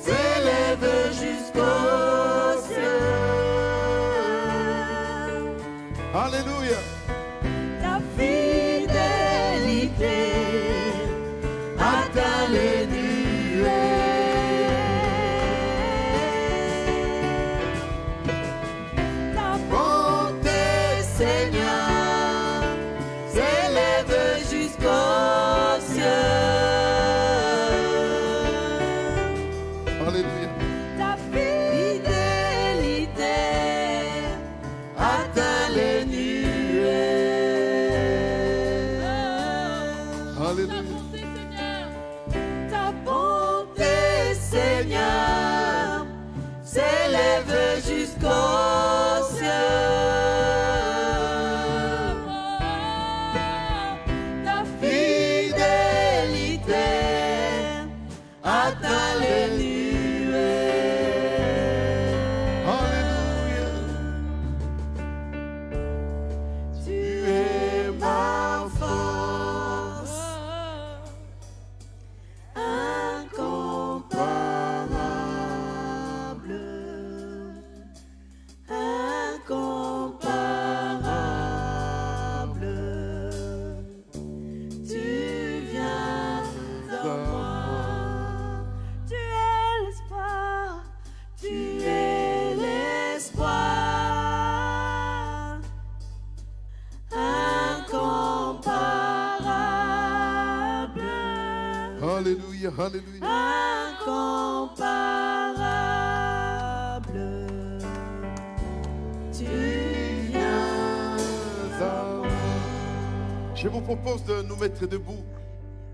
s'élève jusqu'aux cieux. Alléluia. Ta fidélité atteint les nuées. Ta bonté, Seigneur, s'élève jusqu'aux cieux. Alléluia. Ta fidélité atteint les nuées. Alléluia. Ta bonté, Seigneur, s'élève jusqu'aux cieux. Ta fidélité atteint les nuées. Alléluia. Tu es ma force incomparable, incomparable. Tu viens de moi. Tu es l'espoir, tu es l'espoir incomparable, Alléluia. Alléluia. incomparable. Tu viens à moi. Je vous propose de nous mettre debout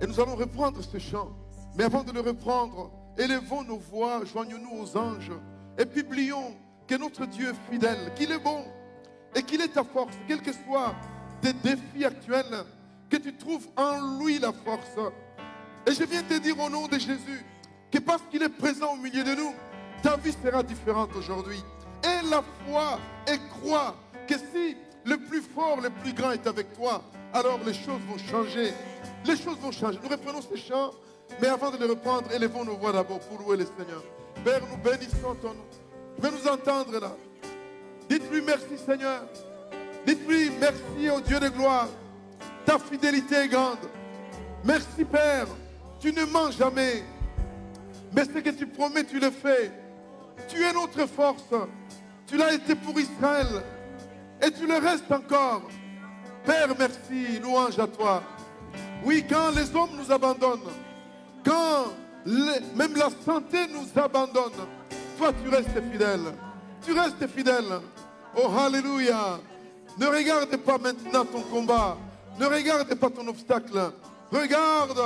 et nous allons reprendre ce chant. Mais avant de le reprendre, élevons nos voix, joignons-nous aux anges et publions que notre Dieu est fidèle, qu'il est bon et qu'il est ta force, quels que soient tes défis actuels, que tu trouves en lui la force. Et je viens te dire au nom de Jésus que parce qu'il est présent au milieu de nous, ta vie sera différente aujourd'hui. Et la foi et crois que si le plus fort, le plus grand est avec toi, alors les choses vont changer. Les choses vont changer. Nous reprenons ce chant, mais avant de le reprendre, élevons nos voix d'abord pour louer le Seigneur. Père, nous bénissons ton nom. Tu veux nous entendre là. Dites-lui merci Seigneur. Dites-lui merci au Dieu de gloire. Ta fidélité est grande. Merci Père. Tu ne mens jamais. Mais ce que tu promets, tu le fais. Tu es notre force. Tu l'as été pour Israël. Et tu le restes encore. Père, merci. Louange à toi. Oui, quand les hommes nous abandonnent, quand même la santé nous abandonne, toi tu restes fidèle. Tu restes fidèle. Oh, alléluia. Ne regarde pas maintenant ton combat. Ne regarde pas ton obstacle. Regarde,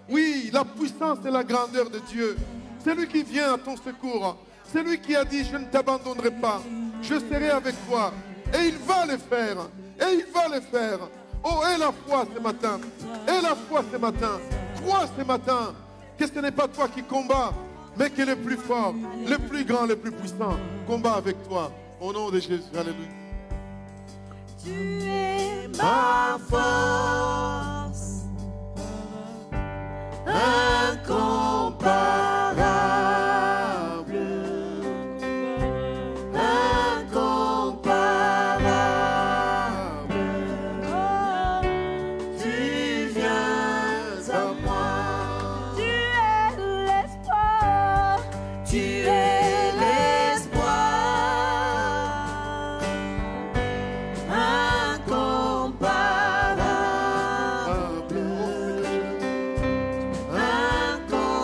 oui, la puissance et la grandeur de Dieu. C'est lui qui vient à ton secours. C'est lui qui a dit, je ne t'abandonnerai pas. Je serai avec toi. Et il va le faire. Et il va le faire. Oh, aie la foi ce matin. Aie la foi ce matin. Crois ce matin que ce n'est pas toi qui combats, mais que le plus fort, le plus grand, le plus puissant combat avec toi. Au nom de Jésus. Alléluia. Tu es ma force incomparable, incomparable. Oh, tu viens à moi. Tu es l'espoir. Tu es l'espoir incomparable, incomparable.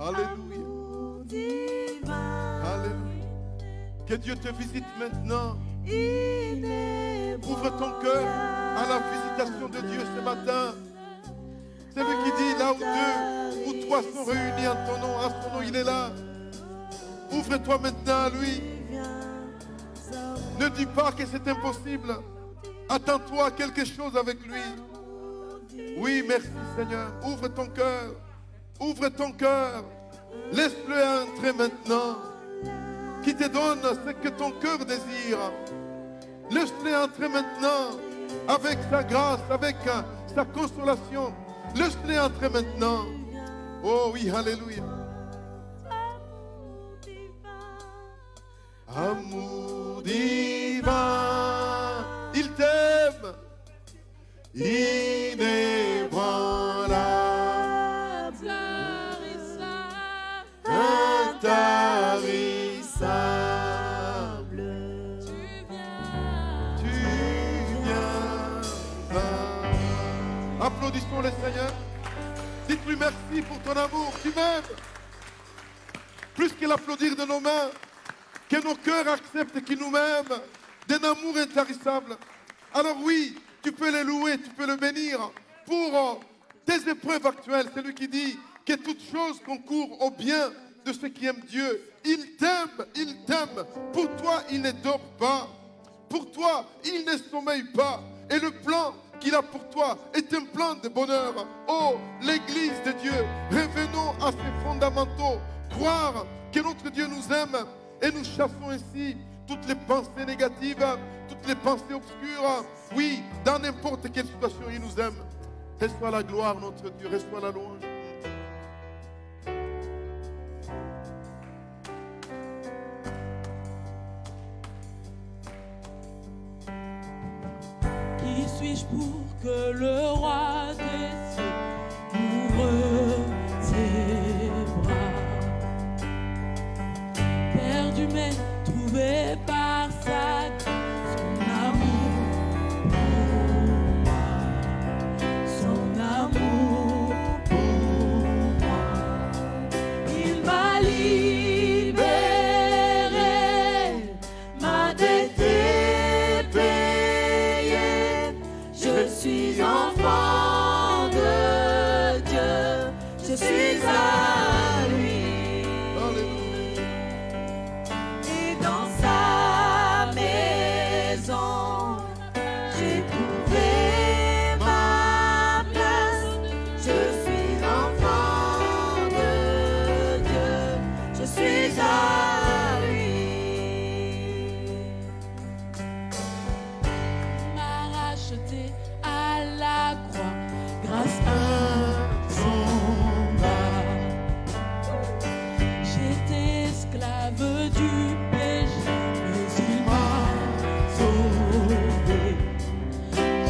Alléluia. amour divin, Alléluia. Que Dieu te visite maintenant. inébranlable. Ouvre ton cœur à la visitation de Dieu ce matin. C'est lui qui dit, là où deux ou trois sont réunis en ton nom, à son nom, il est là. Ouvre-toi maintenant à lui. Ne dis pas que c'est impossible. Attends-toi à quelque chose avec lui. Oui, merci Seigneur. Ouvre ton cœur. Ouvre ton cœur. Laisse-le entrer maintenant. Qui te donne ce que ton cœur désire. Laisse-le entrer maintenant. Avec sa grâce, avec sa consolation. Laisse-le entrer maintenant. Oh oui, alléluia. Amour divin, il t'aime, inébranlable, intarissable. Tu viens. Applaudissons le Seigneur. Dites-lui merci pour ton amour. Tu m'aimes. Plus que l'applaudir de nos mains. Que nos cœurs acceptent qu'il nous aime d'un amour intarissable. Alors oui, tu peux le louer, tu peux le bénir pour tes épreuves actuelles. C'est lui qui dit que toute chose concourt au bien de ceux qui aiment Dieu. Il t'aime, il t'aime. Pour toi, il ne dort pas. Pour toi, il ne sommeille pas. Et le plan qu'il a pour toi est un plan de bonheur. Oh, l'Église de Dieu, revenons à ses fondamentaux. Croire que notre Dieu nous aime. Et nous chassons ainsi toutes les pensées négatives, toutes les pensées obscures. Oui, dans n'importe quelle situation, il nous aime. Reçois la gloire, notre Dieu, reçois la louange. Qui suis-je pour que le roi des cieux ouvre ses bras? Perdu mais trouvé par sa grâce, son amour pour moi, son amour pour moi. Il m'a libéré, ma dette est payée. Je suis enfant de Dieu, je suis à lui. Et dans sa maison, j'ai trouvé ma place. Je suis enfant de Dieu, je suis à lui. Il m'a racheté à la croix grâce à son bras. J'étais esclave du péché, mais il m'a sauvé.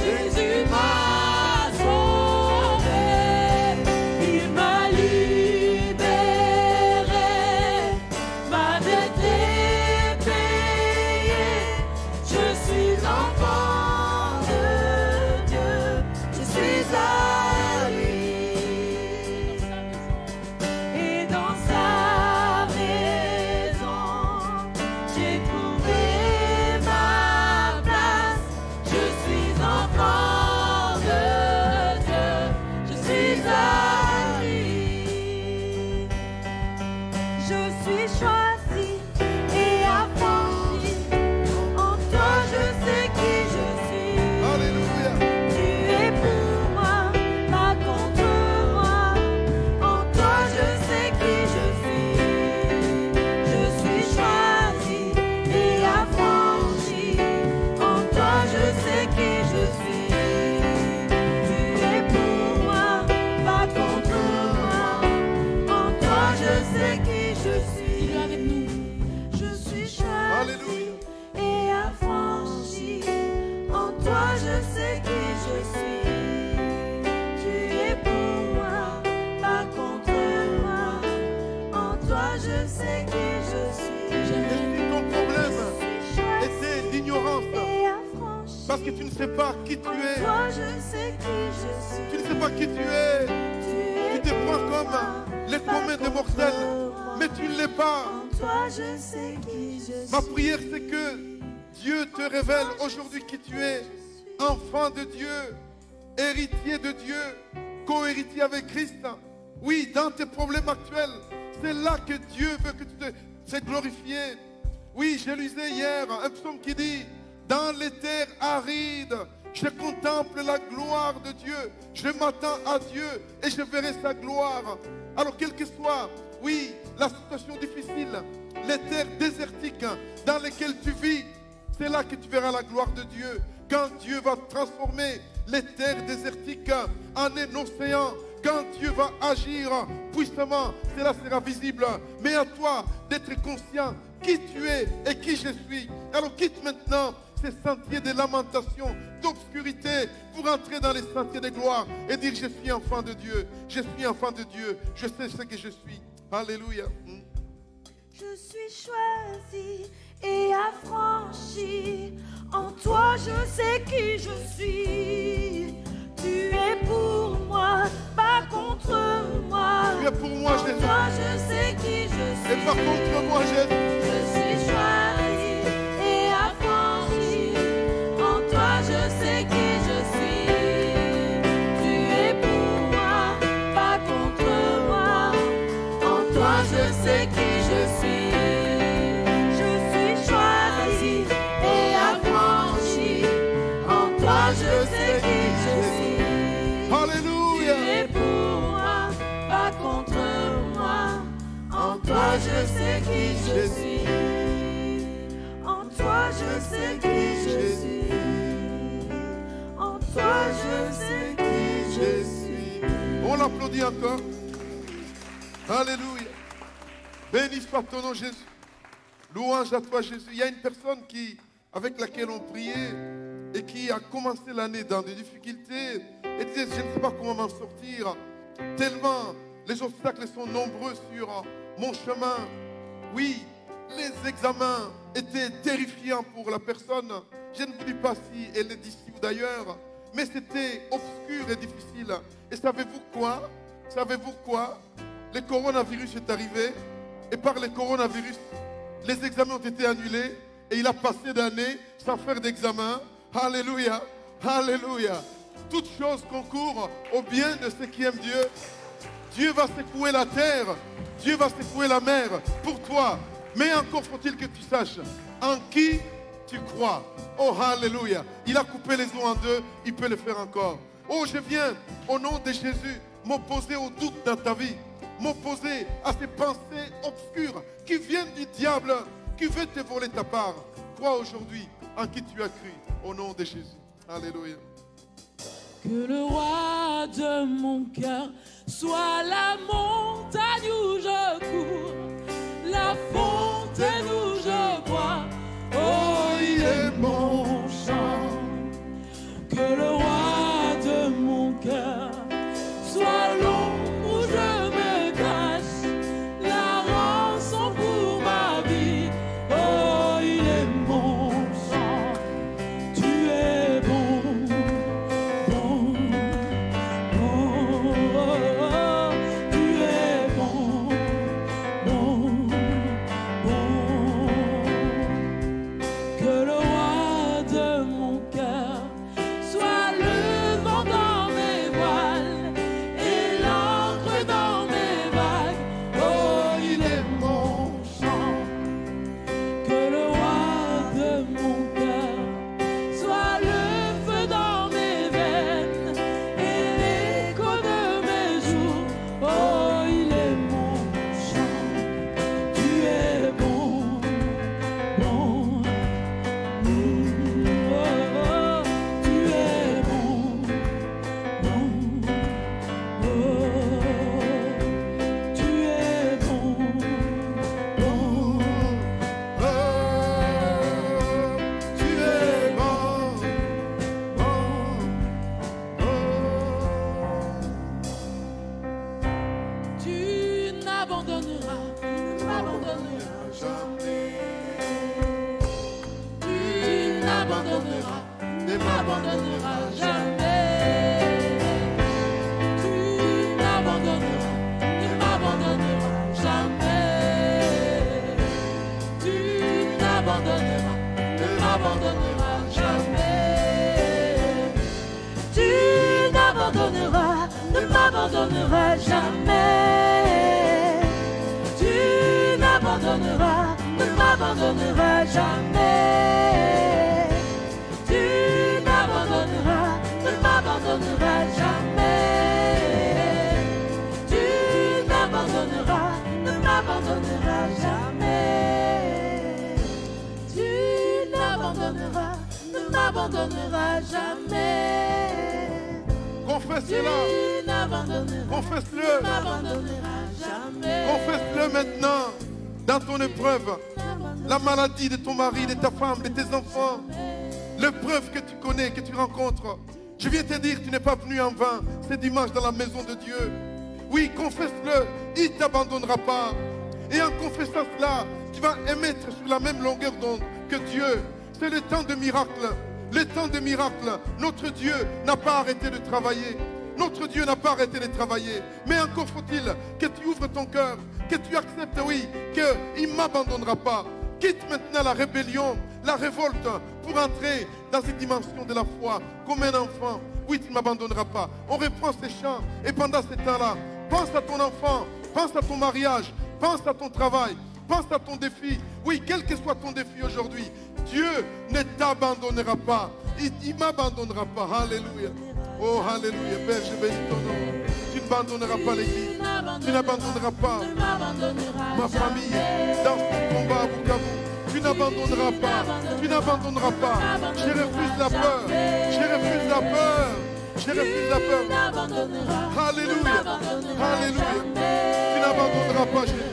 Jésus m'a sauvé, il m'a libéré, ma dette est payée. Je suis enfant de Dieu, je suis à lui. Et dans sa maison, j'ai trouvé ma place. Je suis enfant de Dieu, je suis à lui. Je suis choisi et affranchi. En toi, je sais qui je suis. Alléluia. Tu es pour moi, pas contre moi. En toi, je sais qui je suis. Je suis choisi et affranchi. En toi, je sais qui je suis. Tu es pour moi, pas contre moi. En toi, je sais qui je suis. Avec nous, je suis choisi Alléluia. et affranchi. En toi je sais qui je suis. Tu es pour moi, pas contre moi. En toi je sais qui je suis. Et si ton problème Je suis choisi était d'ignorance, et affranchi. parce que tu ne sais pas qui tu En es, toi je sais qui je suis. tu ne sais pas qui tu es, Tu tu es te prends pour comme moi, les pas communs mains des mortels, mais tu ne l'es pas. En toi, je sais qui je suis. Ma prière, c'est que Dieu te révèle aujourd'hui qui tu es, enfant de Dieu, héritier de Dieu, co-héritier avec Christ. Oui, dans tes problèmes actuels, c'est là que Dieu veut que tu te glorifié. Oui, je lisais hier un psaume qui dit, dans les terres arides, je contemple la gloire de Dieu. Je m'attends à Dieu et je verrai sa gloire. Alors, quelle que soit, oui, la situation difficile, les terres désertiques dans lesquelles tu vis, c'est là que tu verras la gloire de Dieu. Quand Dieu va transformer les terres désertiques en un océan, quand Dieu va agir puissamment, cela sera visible. Mais à toi d'être conscient qui tu es et qui je suis. Alors quitte maintenant ces sentiers de lamentation, d'obscurité, pour entrer dans les sentiers de gloire et dire je suis enfant de Dieu, je suis enfant de Dieu, je sais ce que je suis. Alléluia. Je suis choisi et affranchi. En toi, je sais qui je suis. Tu es pour moi, pas contre moi. Tu es pour moi, En Jésus. toi, je sais qui je suis. Et pas contre moi, Jésus. Je suis choisi et affranchi. En toi, je sais qui je suis. Tu es pour moi, pas contre moi. En toi, je sais qui je suis. Je suis choisi et affranchi. En toi, je sais qui je suis. Tu Alléluia. es pour moi, pas contre moi. En toi, je sais qui je suis. En toi, je sais qui je suis. En toi, je sais qui je suis. On l'applaudit encore. Alléluia. Béni soit ton nom, Jésus. Louange à toi, Jésus. Il y a une personne avec laquelle on priait et qui a commencé l'année dans des difficultés et disait, je ne sais pas comment m'en sortir. Tellement les obstacles sont nombreux sur mon chemin. Oui, les examens étaient terrifiants pour la personne. Je ne vous dis pas si elle est d'ici ou d'ailleurs, mais c'était obscur et difficile. Et savez-vous quoi? Savez-vous quoi? Le coronavirus est arrivé et par le coronavirus, les examens ont été annulés et il a passé d'années sans faire d'examen. Alléluia, alléluia. Toutes choses concourent au bien de ceux qui aiment Dieu. Dieu va secouer la terre, Dieu va secouer la mer pour toi. Mais encore faut-il que tu saches en qui tu crois. Oh, alléluia. Il a coupé les eaux en deux, il peut le faire encore. Oh, je viens au nom de Jésus m'opposer au doute dans ta vie, m'opposer à ces pensées obscures qui viennent du diable, qui veut te voler ta part. Crois aujourd'hui en qui tu as cru, au nom de Jésus. Alléluia. Que le roi de mon cœur soit la montagne où je cours, la fontaine où je bois. Oh, il est mon chant. Que le roi de mon cœur soit l'ombre où je me cache, la rançon pour ma vie. Oh, il est mon chant. Tu es bon, bon, bon. Oh, tu es bon, bon, bon. Que le roi de mon cœur soit le vent dans mes voiles et l'encre dans mes vagues. Oh, il est mon chant. Que le roi de mon cœur soit le feu dans mes veines et l'écho de mes jours. Oh, il est mon chant. Tu es bon, bon. Oh, oh, tu es bon, bon. Oh, tu es bon, bon. Tu es bon, Tu n'abandonneras jamais. Tu n'abandonneras jamais. Tu n'abandonneras jamais. Tu n'abandonneras, ne m'abandonneras jamais. Tu n'abandonneras, ne m'abandonneras jamais. Tu n'abandonneras, ne m'abandonneras jamais. Tu n'abandonneras, ne m'abandonneras jamais. Confesse-la. Tu n'abandonneras, Confesse-le. ne m'abandonneras jamais. Confesse-le maintenant dans ton épreuve. La maladie de ton mari, de ta femme, de tes enfants. L'épreuve que tu connais, que tu rencontres. Je viens te dire, tu n'es pas venu en vain. C'est dimanche dans la maison de Dieu. Oui, confesse-le. Il ne t'abandonnera pas. Et en confessant cela, tu vas émettre sur la même longueur d'onde que Dieu. C'est le temps de miracle. Le temps de miracle. Notre Dieu n'a pas arrêté de travailler. Notre Dieu n'a pas arrêté de travailler. Mais encore faut-il que tu ouvres ton cœur, que tu acceptes, oui, qu'il ne m'abandonnera pas. Quitte maintenant la rébellion, la révolte, pour entrer dans cette dimension de la foi, comme un enfant. Oui, tu ne m'abandonneras pas. On reprend ces chants, et pendant ce temps-là, pense à ton enfant, pense à ton mariage, pense à ton travail, pense à ton défi. Oui, quel que soit ton défi aujourd'hui, Dieu ne t'abandonnera pas. Il ne m'abandonnera pas. Alléluia. Oh, alléluia. Père, je bénis ton nom. Tu n'abandonneras pas l'église. Tu n'abandonneras pas ma famille dans ce combat à Bukavu. Tu n'abandonneras pas. Tu n'abandonneras pas. Je refuse la peur. Je refuse la peur. Je refuse la peur. Alléluia. Alléluia. Tu n'abandonneras pas, Jésus.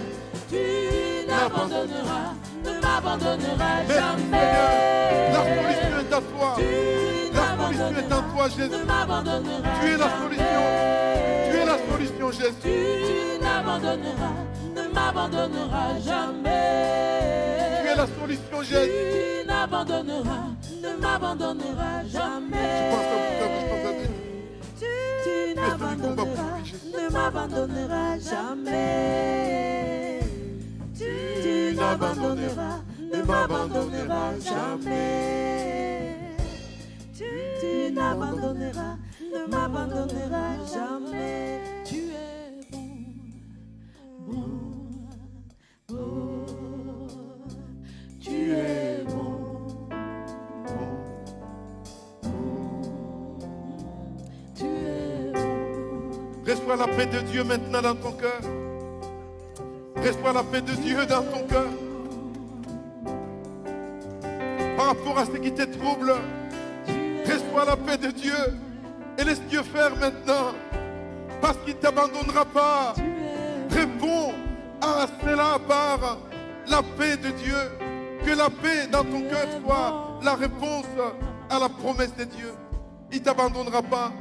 Tu n'abandonneras, ne m'abandonneras Merci, jamais. Seigneur. La solution est à toi. La solution est en toi, Jésus. Ne m'abandonneras Tu es la solution. Tu es la solution, Jésus. Tu n'abandonneras, ne m'abandonneras jamais. Tu es la solution, Jésus. Tu n'abandonneras, ne m'abandonneras Je jamais. pense à vous, je pense à Dieu. Tu n'abandonneras, ne m'abandonneras jamais. Tu n'abandonneras, ne m'abandonneras jamais. Tu n'abandonneras, ne m'abandonneras jamais. Tu es bon, bon, bon. Tu es bon, bon. Tu es bon. Reçois la paix de Dieu maintenant dans ton cœur. Reçois la paix de Dieu dans ton cœur. Par rapport à ce qui te trouble, reçois la paix de Dieu. Et laisse Dieu faire maintenant. Parce qu'il ne t'abandonnera pas. Réponds à cela par la paix de Dieu. Que la paix dans ton cœur soit la réponse à la promesse de Dieu. Il ne t'abandonnera pas.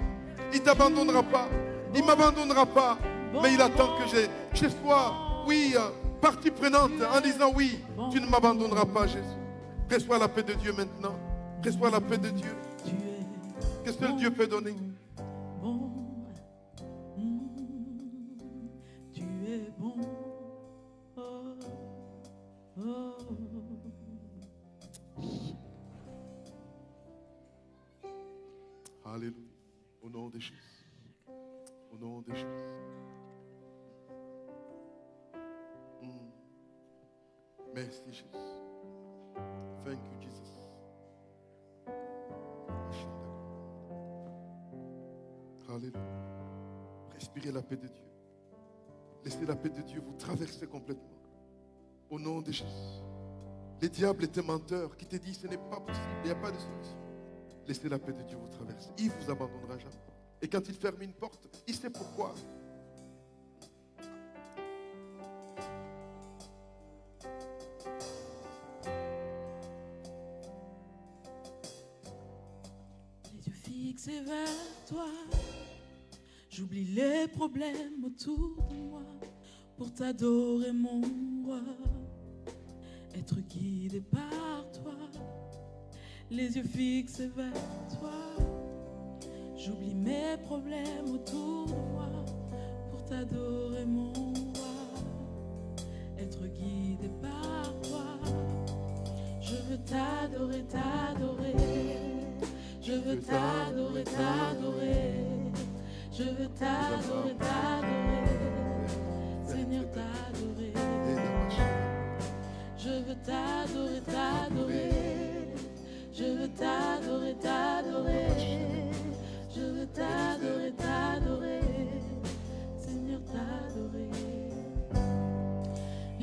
Il ne t'abandonnera pas. Il ne m'abandonnera pas. Mais il attend que je sois, oui, partie prenante en disant oui, tu ne m'abandonneras pas, Jésus. Reçois la paix de Dieu maintenant. Reçois la paix de Dieu. Que seul Dieu peut donner. Bon, tu es bon. Oh, oh. Alléluia. Au nom de Jésus. Au nom de Jésus. Merci Jésus. Thank you Jesus. Alléluia. Respirez la paix de Dieu. Laissez la paix de Dieu vous traverser complètement. Au nom de Jésus. Le diable est un menteur qui te dit ce n'est pas possible, il n'y a pas de solution. Laissez la paix de Dieu vous traverser. Il ne vous abandonnera jamais. Et quand il ferme une porte, il sait pourquoi. Les yeux fixés vers toi, j'oublie les problèmes autour de moi pour t'adorer mon roi, être guidé par toi. Les yeux fixés vers toi, j'oublie mes problèmes autour de moi pour t'adorer mon roi, être guidé par toi. Je veux t'adorer, t'adorer. Je veux t'adorer, t'adorer. Je veux t'adorer, t'adorer.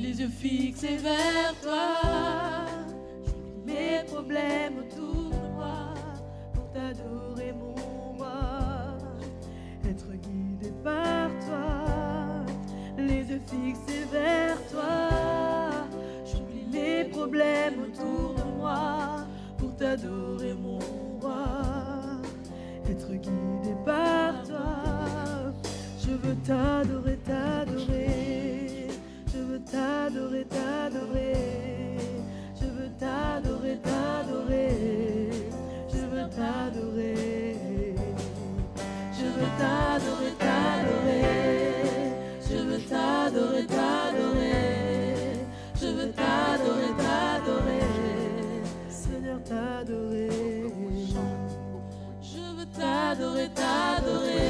les yeux fixés vers toi. J'oublie mes problèmes autour de moi pour t'adorer mon roi. Être guidé par toi, les yeux fixés vers toi. J'oublie les problèmes autour de moi pour t'adorer mon roi. Être guidé par toi, je veux t'adorer, t'adorer. Je veux t'adorer, t'adorer. Je veux t'adorer, t'adorer. Je veux t'adorer. Je veux t'adorer, t'adorer. Je veux t'adorer, t'adorer. Je veux t'adorer, t'adorer. Seigneur, t'adorer. Je veux t'adorer, t'adorer.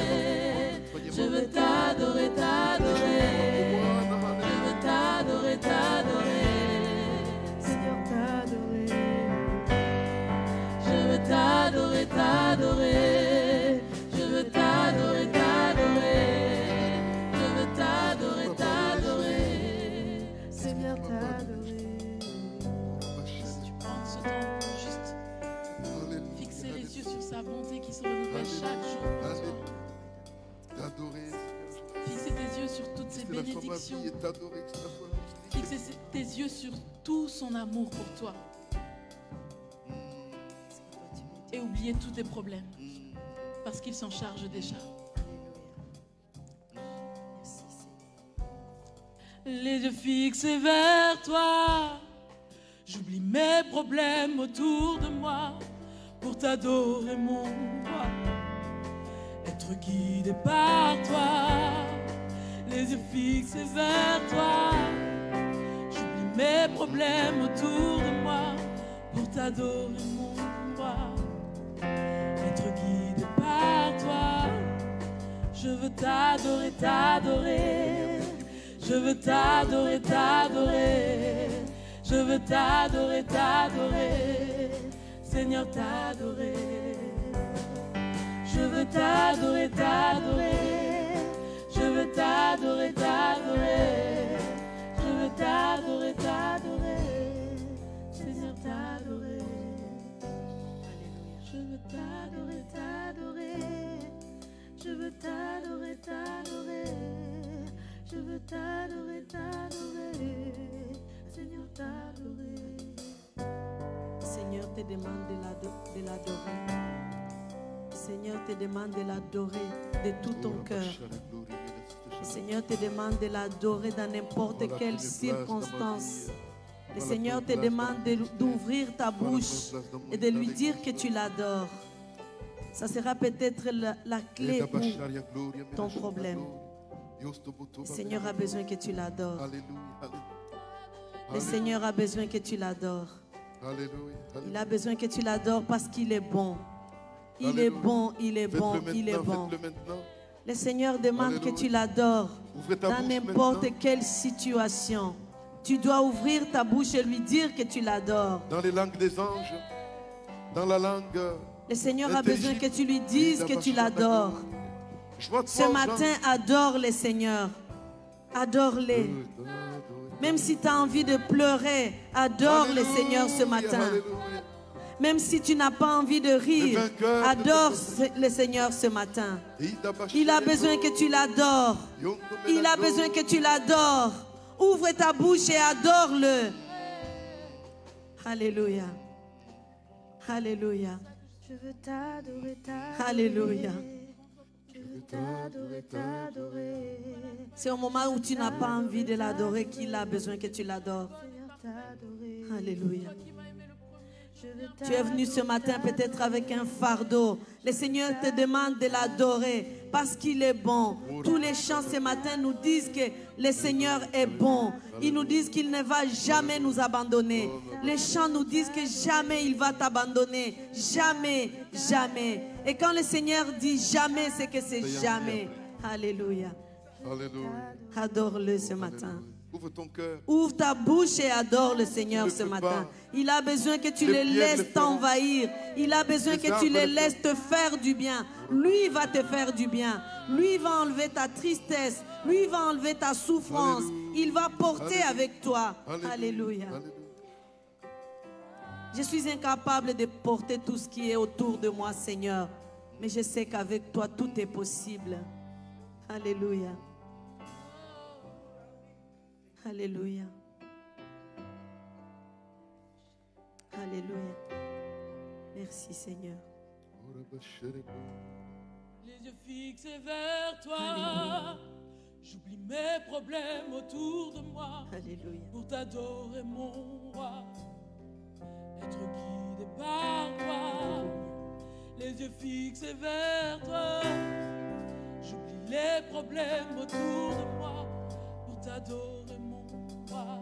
Je veux t'adorer, t'adorer. Je veux t'adorer, t'adorer. Seigneur, t'adorer. Je veux t'adorer, t'adorer. Je veux t'adorer, t'adorer. Je veux t'adorer, t'adorer. Seigneur, t'adorer. Si tu prends ce temps pour juste fixer les yeux sur sa bonté qui se renouvelle chaque jour pour toi. T'adorer. Fixer tes yeux sur toutes ces C'est la foi ma bénédictions. vie et t'adorer. C'est la foi ma vie. Fixer tes yeux sur tout son amour pour toi. Et oublier tous tes problèmes. Parce qu'il s'en charge déjà. Les yeux fixés vers toi. J'oublie mes problèmes autour de moi pour t'adorer mon roi. Être guidé par toi. Les yeux fixés vers toi. J'oublie mes problèmes autour de moi pour t'adorer mon roi. Être guidé par toi. Je veux t'adorer, t'adorer. Je veux t'adorer, t'adorer. Je veux t'adorer, t'adorer. Seigneur, t'adorer. Je veux t'adorer, t'adorer. Je veux t'adorer, t'adorer. Je veux t'adorer, t'adorer. Seigneur, t'adorer. Je veux t'adorer, t'adorer. Je veux t'adorer, t'adorer. Je veux t'adorer, t'adorer. Seigneur, t'adorer. Seigneur te demande de l'adorer. Seigneur te demande de l'adorer de tout ton cœur. Le Seigneur te demande de l'adorer dans n'importe quelle circonstance. Le Seigneur te demande d'ouvrir ta bouche et de lui dire que tu l'adores. Ça sera peut-être la clé pour ton problème. Le Seigneur a besoin que tu l'adores. Le Seigneur a besoin que tu l'adores. Il a besoin que tu l'adores parce qu'il est bon. Il est bon, il est bon, il est bon. Le Seigneur demande que tu l'adores dans n'importe quelle situation. Tu dois ouvrir ta bouche et lui dire que tu l'adores. Dans les langues des anges, dans la langue. Le Seigneur a besoin que tu lui dises que tu l'adores. Ce matin, adore le Seigneur. Adore-le. Même si tu as envie de pleurer, adore le Seigneur ce matin. Même si tu n'as pas envie de rire, adore le Seigneur ce matin. Il a besoin que tu l'adores. Il a besoin que tu l'adores. Ouvre ta bouche et adore-le. Alléluia. Alléluia. Je veux t'adorer, t'adorer. Alléluia. Je veux t'adorer, t'adorer. C'est au moment où tu n'as pas envie de l'adorer qu'il a besoin que tu l'adores. Seigneur, t'adorer. Alléluia. Je veux Tu es venu ce matin peut-être avec un fardeau. Le Seigneur te demande de l'adorer parce qu'il est bon. Tous les chants ce matin nous disent que le Seigneur est bon. Ils nous disent qu'il ne va jamais nous abandonner. Les chants nous disent que jamais il va t'abandonner. Jamais, jamais. Et quand le Seigneur dit jamais, c'est que c'est jamais. Alléluia. Alléluia. Adore-le ce matin. Ouvre ton cœur. Ouvre ta bouche et adore le Seigneur ce matin. Il a besoin que tu le laisses t'envahir. Il a besoin que tu le laisses te faire du bien. Lui va te faire du bien. Lui va enlever ta tristesse. Lui va enlever ta souffrance. Il va porter Alléluia. avec toi. Alléluia. Alléluia. Je suis incapable de porter tout ce qui est autour de moi, Seigneur. Mais je sais qu'avec toi, tout est possible. Alléluia. Alléluia. Alléluia. Merci, Seigneur. Les yeux fixés vers toi, j'oublie mes problèmes autour de moi Alléluia. pour t'adorer mon roi, être guidé par toi. Les yeux fixés vers toi, j'oublie les problèmes autour de moi pour t'adorer mon roi.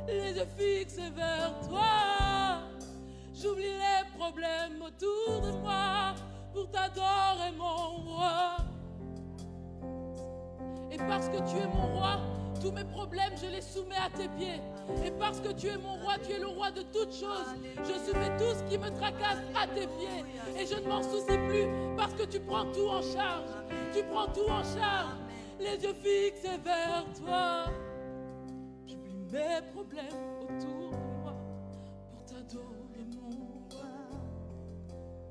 Les yeux fixés vers toi, j'oublie les problèmes autour de moi pour t'adorer mon roi. Et parce que tu es mon roi, tous mes problèmes je les soumets à tes pieds. Et parce que tu es mon roi, tu es le roi de toutes choses. Je soumets tout ce qui me tracasse à tes pieds. Et je ne m'en soucie plus parce que tu prends tout en charge. Tu prends tout en charge. Les yeux fixés vers toi, j'oublie mes problèmes autour de moi pour t'adorer mon roi,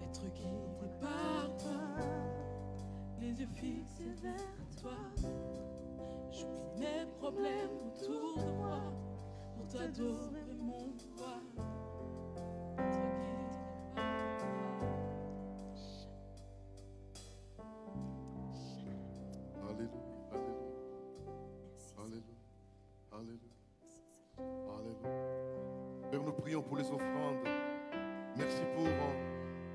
être guidé par toi. Les yeux fixés vers toi, j'oublie mes problèmes autour de moi pour t'adorer mon roi, être guidé par toi. Alléluia. Alléluia. Alléluia. Alléluia. Père, nous prions pour les offrandes. Merci pour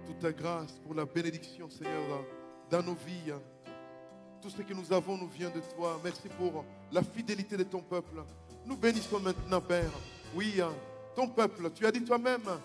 toute ta grâce, pour la bénédiction, Seigneur, dans nos vies. Tout ce que nous avons nous vient de toi. Merci pour la fidélité de ton peuple. Nous bénissons maintenant, Père. Oui, ton peuple, tu as dit toi-même,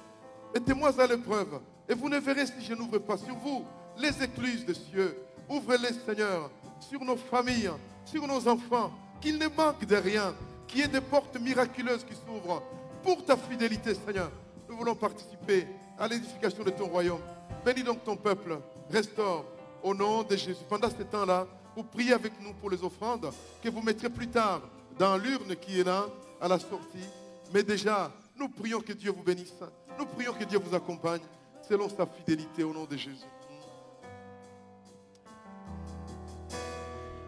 mettez-moi à l'épreuve, et vous ne verrez si je n'ouvre pas sur vous les écluses des cieux. Ouvrez-les, Seigneur, sur nos familles, sur nos enfants, qu'il ne manque de rien, qu'il y ait des portes miraculeuses qui s'ouvrent pour ta fidélité, Seigneur. Nous voulons participer à l'édification de ton royaume. Bénis donc ton peuple, restaure au nom de Jésus. Pendant ce temps-là, vous priez avec nous pour les offrandes que vous mettrez plus tard dans l'urne qui est là, à la sortie. Mais déjà, nous prions que Dieu vous bénisse. Nous prions que Dieu vous accompagne selon sa fidélité au nom de Jésus.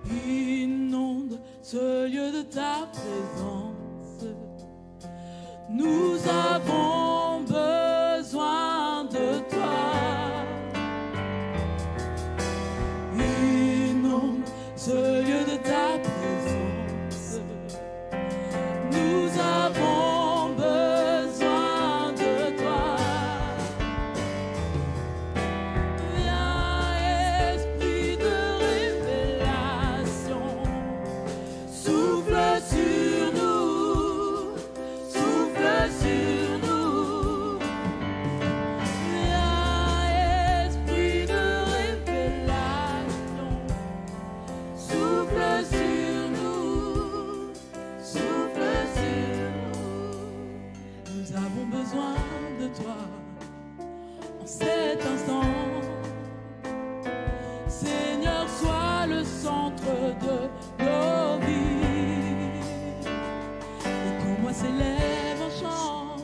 Inonde ce lieu de ta présence. Nous avons besoin de toi. Inonde ce lieu de ta présence. Nous avons besoin de toi. Viens, esprit de révélation, souffle sur nous, souffle sur nous. Viens, esprit de révélation, souffle sur nous, souffle sur nous. Nous avons besoin de toi en cet instant. Seigneur, sois le centre de nos vies. Et qu'en moi s'élève un chant,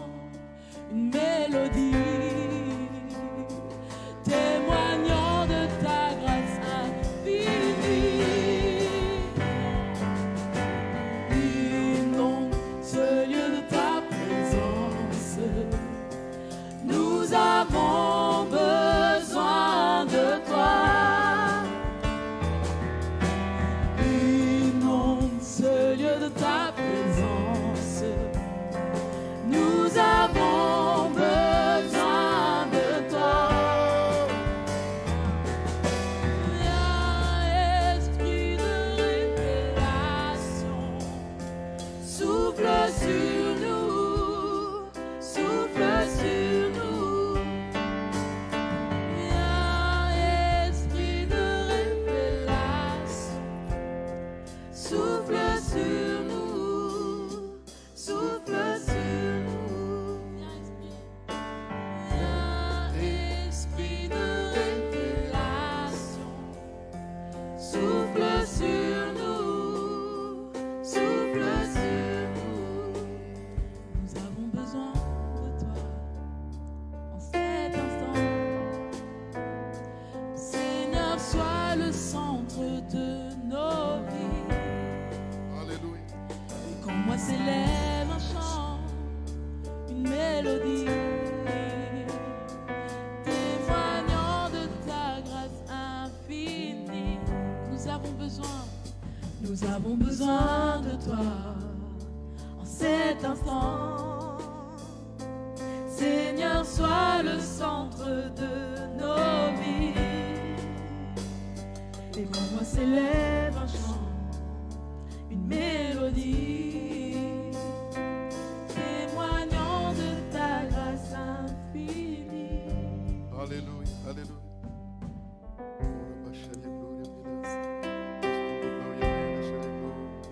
une mélodie, témoignant de ta grâce infinie. Inonde ce lieu de ta présence. Nous avons besoin de toi. besoin. Nous avons besoin de toi en cet instant. Seigneur, sois le centre de nos vies. Et pour moi s'élève un chant, une mélodie, témoignant de ta grâce infinie. Alléluia, alléluia.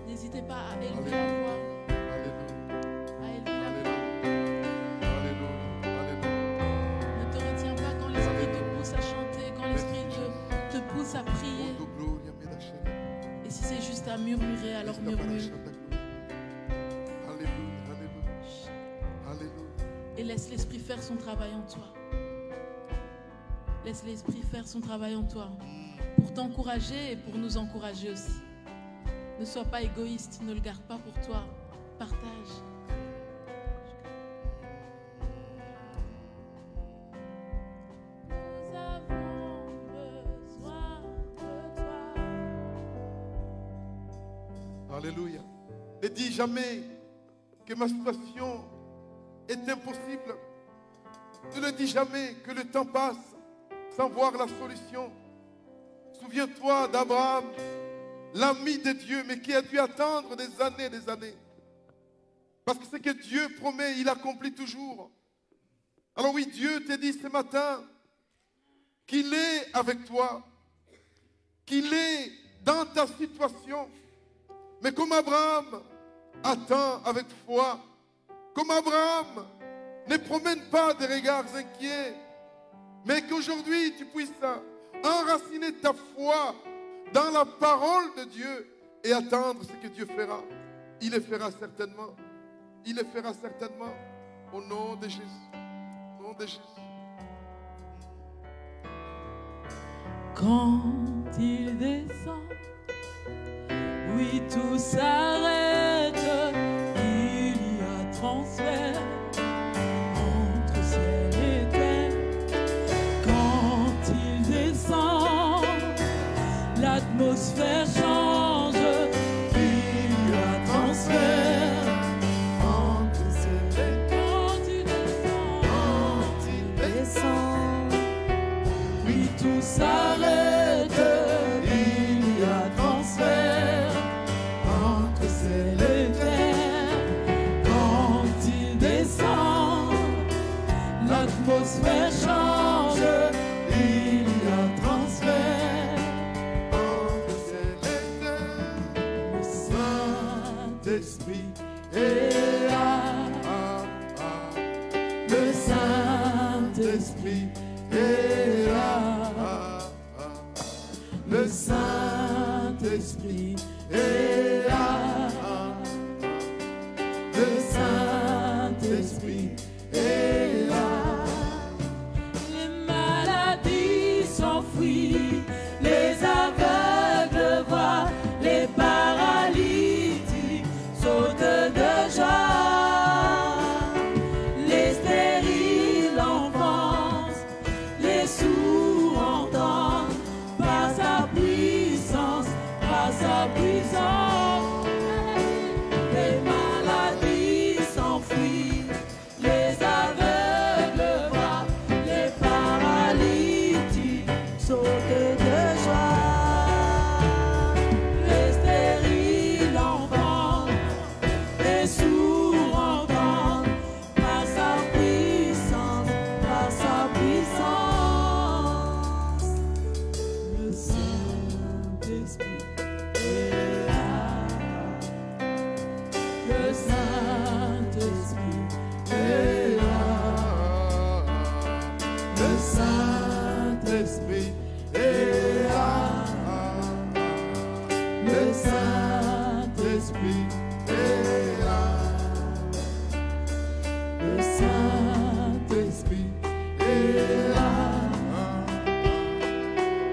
N'hésitez pas à élever la voix, à élever la voix. Ne te retiens pas quand l'Esprit te pousse à chanter, quand l'Esprit te pousse à prier. Et si c'est juste à murmurer, alors murmure. Et laisse l'Esprit faire son travail en toi. Laisse l'Esprit faire son travail en toi. Pour t'encourager et pour nous encourager aussi. Ne sois pas égoïste, ne le garde pas pour toi. Partage. Nous avons besoin de toi. Alléluia. Ne dis jamais que ma situation est impossible. Ne le dis jamais que le temps passe sans voir la solution. Souviens-toi d'Abraham, l'ami de Dieu, mais qui a dû attendre des années et des années. Parce que ce que Dieu promet, il accomplit toujours. Alors oui, Dieu te dit ce matin qu'il est avec toi, qu'il est dans ta situation. Mais comme Abraham attend avec foi, comme Abraham ne promène pas des regards inquiets, mais qu'aujourd'hui tu puisses enraciner ta foi dans la parole de Dieu et attendre ce que Dieu fera. Il le fera certainement. Il le fera certainement au nom de Jésus. Au nom de Jésus. Quand il descend, oui, tout s'arrête. Il y a transfert entre ciel et terre. Quand il descend, l'atmosphère change. Il y a transfert entre ciel et terre. Quand il descend, oui, tout s'arrête. Il y a transfert entre ciel et terre. Quand il descend, l'atmosphère change. Il y a transfert Entre ciel et terre, le Saint-Esprit est là. Le Saint-Esprit est là. Le Saint-Esprit est là. Le Saint-Esprit est là. Les maladies s'enfuient, les aveugles voient, les paralytiques sautent de joie. Les stériles enfantent, les sourds entendent, par sa puissance, par sa puissance. Les maladies s'enfuient, les aveugles voient, les paralytiques sautent de joie. Les stériles entendent, les sourds entendent, par sa puissance, par sa puissance. Le Saint-Esprit est là. Le Saint-Esprit est là. Le Saint-Esprit est là. Le Saint-Esprit est là. Le Saint-Esprit est là.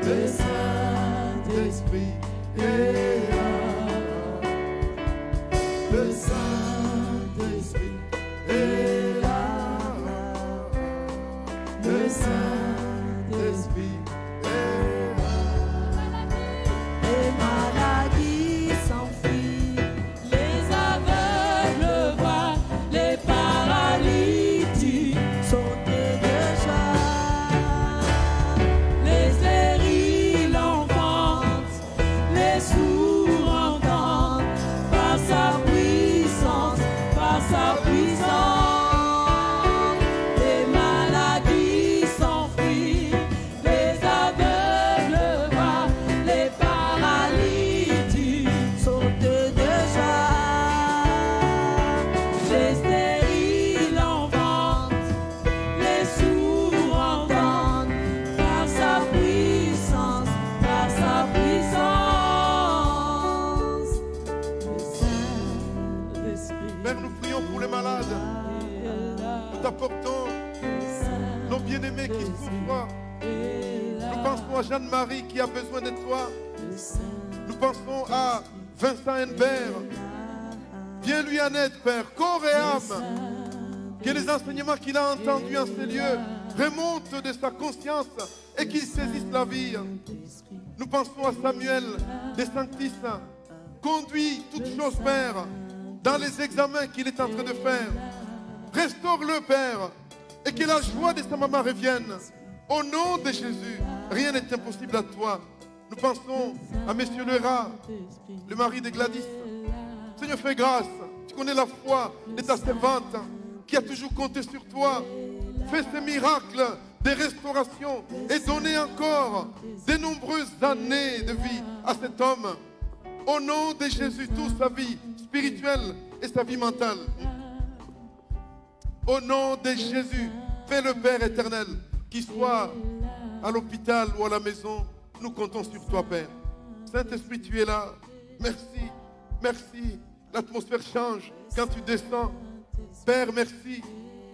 Le Saint-Esprit est là. Le Saint-Esprit est là. Le Saint-Esprit est là. Et malade. à Jeanne-Marie qui a besoin de toi. Nous pensons à Vincent Henbert. Viens lui en aide, Père, corps et âme. Que les enseignements qu'il a entendus en ces lieux remontent de sa conscience et qu'il saisisse la vie. Nous pensons à Samuel des Sanctis. Conduis toutes choses, Père, dans les examens qu'il est en train de faire. Restaure-le, Père, et que la joie de sa maman revienne. Au nom de Jésus, rien n'est impossible à toi. Nous pensons à Monsieur Lerat, le mari de Gladys. Seigneur, fais grâce. Tu connais la foi de ta servante qui a toujours compté sur toi. Fais ces miracles de restauration et donnez encore de nombreuses années de vie à cet homme. Au nom de Jésus, toute sa vie spirituelle et sa vie mentale. Au nom de Jésus, fais le Père éternel, qu'il soit à l'hôpital ou à la maison. Nous comptons sur toi, Père. Saint-Esprit, tu es là. Merci, merci. L'atmosphère change quand tu descends. Père, merci.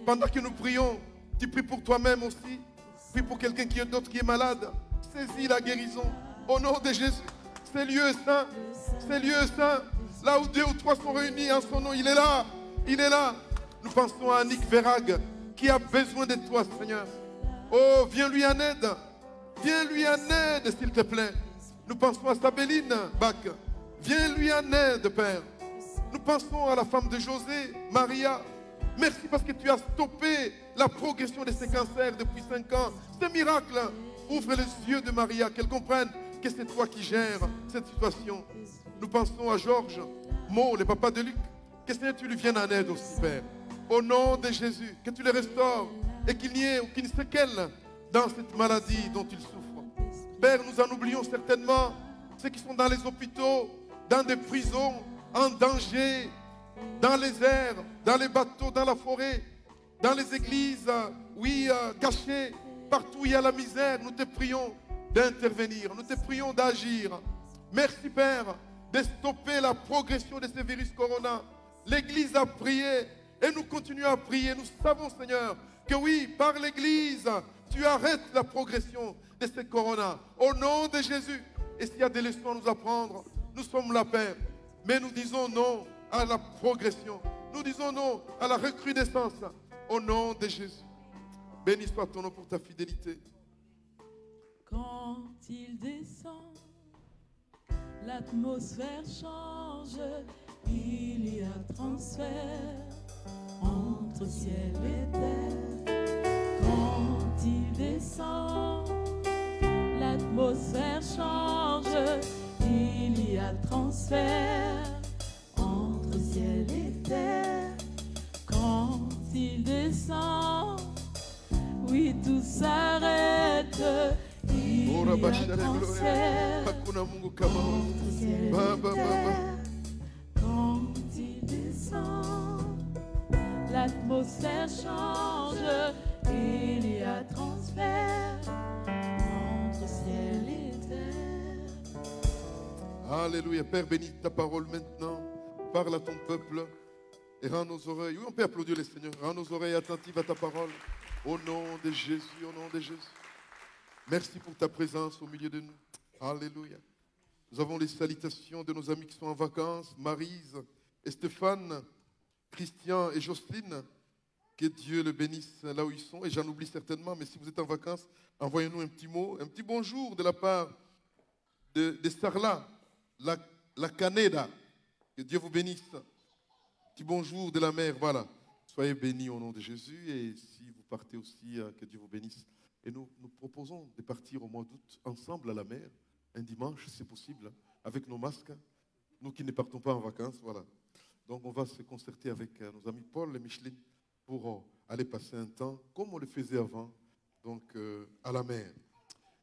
Pendant que nous prions, tu pries pour toi-même aussi. Prie pour quelqu'un d'autre qui est malade. Saisis la guérison. Au nom de Jésus. Ces lieux saints, ces lieux saints, là où 2 ou 3 sont réunis en son nom, il est là. Il est là. Nous pensons à Annick Verag qui a besoin de toi, Seigneur. Oh, viens lui en aide. Viens lui en aide, s'il te plaît. Nous pensons à Sabéline Bach. Viens lui en aide, Père. Nous pensons à la femme de José, Maria. Merci parce que tu as stoppé la progression de ces cancers depuis 5 ans. Ce miracle ouvre les yeux de Maria, qu'elle comprenne que c'est toi qui gères cette situation. Nous pensons à Georges, Maud, le papa de Luc. Que Seigneur, tu lui viennes en aide aussi, Père. Au nom de Jésus, que tu les restaures et qu'il n'y ait aucune séquelle dans cette maladie dont ils souffrent. Père, nous en oublions certainement ceux qui sont dans les hôpitaux, dans des prisons, en danger, dans les airs, dans les bateaux, dans la forêt, dans les églises, cachées, partout où il y a la misère. Nous te prions d'intervenir, nous te prions d'agir. Merci, Père, de stopper la progression de ce virus corona. L'Église a prié et nous continuons à prier. Nous savons, Seigneur, que oui, par l'Église, tu arrêtes la progression de ce corona. Au nom de Jésus. Et s'il y a des leçons à nous apprendre, nous sommes là, Père. Mais nous disons non à la progression. Nous disons non à la recrudescence. Au nom de Jésus. Béni soit ton nom pour ta fidélité. Quand il descend, l'atmosphère change. Il y a transfert entre ciel et terre. Quand il descend, l'atmosphère change. Il y a transfert entre ciel et terre. Quand il descend, oui, tout s'arrête. Il y a transfert entre ciel et terre. Quand il descend, l'atmosphère change. Il y a transfert entre ciel et terre. Alléluia. Père, bénis ta parole maintenant. Parle à ton peuple et rends nos oreilles. Oui, on peut applaudir le Seigneur. Rends nos oreilles attentives à ta parole. Au nom de Jésus, au nom de Jésus. Merci pour ta présence au milieu de nous. Alléluia. Nous avons les salutations de nos amis qui sont en vacances. Maryse et Stéphane, Christian et Jocelyne. Que Dieu le bénisse là où ils sont. Et j'en oublie certainement, mais si vous êtes en vacances, envoyez-nous un petit mot, un petit bonjour de la part de Sarla, la Caneda. Que Dieu vous bénisse. Petit bonjour de la mère, voilà. Soyez bénis au nom de Jésus. Et si vous partez aussi, que Dieu vous bénisse. Et nous proposons de partir au mois d'août ensemble à la mer, un dimanche, c'est possible, avec nos masques. Nous qui ne partons pas en vacances, voilà. Donc on va se concerter avec nos amis Paul et Micheline pour aller passer un temps, comme on le faisait avant, donc à la mer.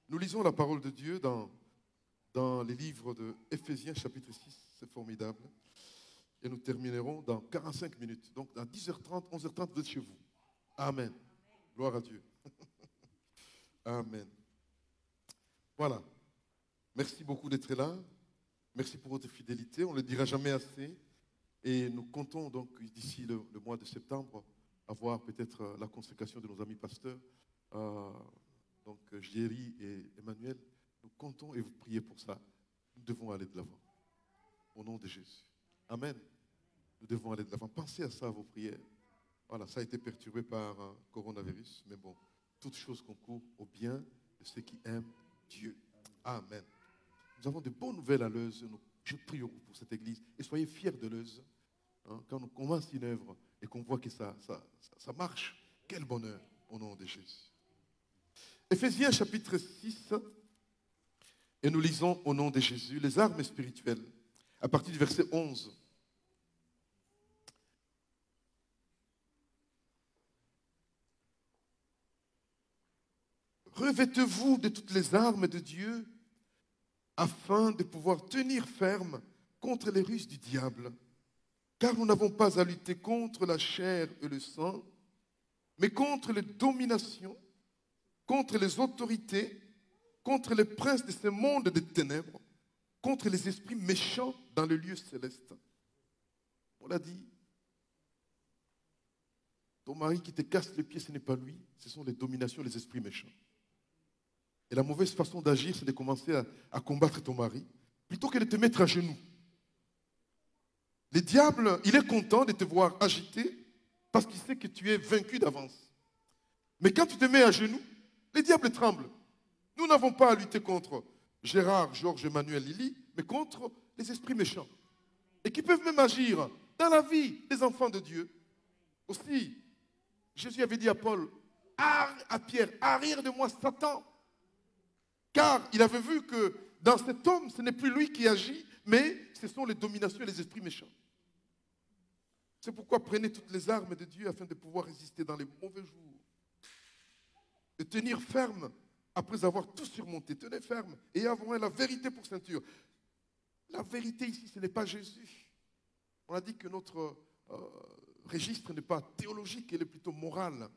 Nous lisons la parole de Dieu dans les livres de Éphésiens chapitre 6, c'est formidable. Et nous terminerons dans 45 minutes. Donc à 10h30, 11h30, vous êtes chez vous. Amen. Gloire à Dieu. Amen. Voilà. Merci beaucoup d'être là. Merci pour votre fidélité. On ne le dira jamais assez. Et nous comptons donc d'ici le mois de septembre avoir peut-être la consécration de nos amis pasteurs, donc Géry et Emmanuel, Nous comptons et vous priez pour ça. Nous devons aller de l'avant. Au nom de Jésus. Amen. Nous devons aller de l'avant. Pensez à ça, à vos prières. Voilà, ça a été perturbé par un coronavirus. Mais bon, toute chose concourt au bien de ceux qui aiment Dieu. Amen. Nous avons de bonnes nouvelles à Leuze. Je prie pour cette église. Et soyez fiers de Leuze. Hein, quand on commence une œuvre et qu'on voit que ça marche, quel bonheur au nom de Jésus. Éphésiens chapitre 6. Et nous lisons au nom de Jésus les armes spirituelles. À partir du verset 11. Revêtez-vous de toutes les armes de Dieu afin de pouvoir tenir ferme contre les ruses du diable. Car nous n'avons pas à lutter contre la chair et le sang, mais contre les dominations, contre les autorités, contre les princes de ce monde des ténèbres, contre les esprits méchants dans le lieu céleste. On l'a dit. Ton mari qui te casse les pieds, ce n'est pas lui, ce sont les dominations, les esprits méchants. Et la mauvaise façon d'agir, c'est de commencer à combattre ton mari, plutôt que de te mettre à genoux. Le diable, il est content de te voir agité, parce qu'il sait que tu es vaincu d'avance. Mais quand tu te mets à genoux, le diable tremble. Nous n'avons pas à lutter contre Gérard, Georges, Emmanuel, Lily, mais contre les esprits méchants. Et qui peuvent même agir dans la vie des enfants de Dieu. Aussi, Jésus avait dit à Paul, à Pierre, arrière de moi Satan. Car il avait vu que dans cet homme, ce n'est plus lui qui agit, mais ce sont les dominations et les esprits méchants. C'est pourquoi prenez toutes les armes de Dieu afin de pouvoir résister dans les mauvais jours. De tenir ferme après avoir tout surmonté. Tenez ferme et avons la vérité pour ceinture. La vérité ici, ce n'est pas Jésus. On a dit que notre registre n'est pas théologique, il est plutôt moral.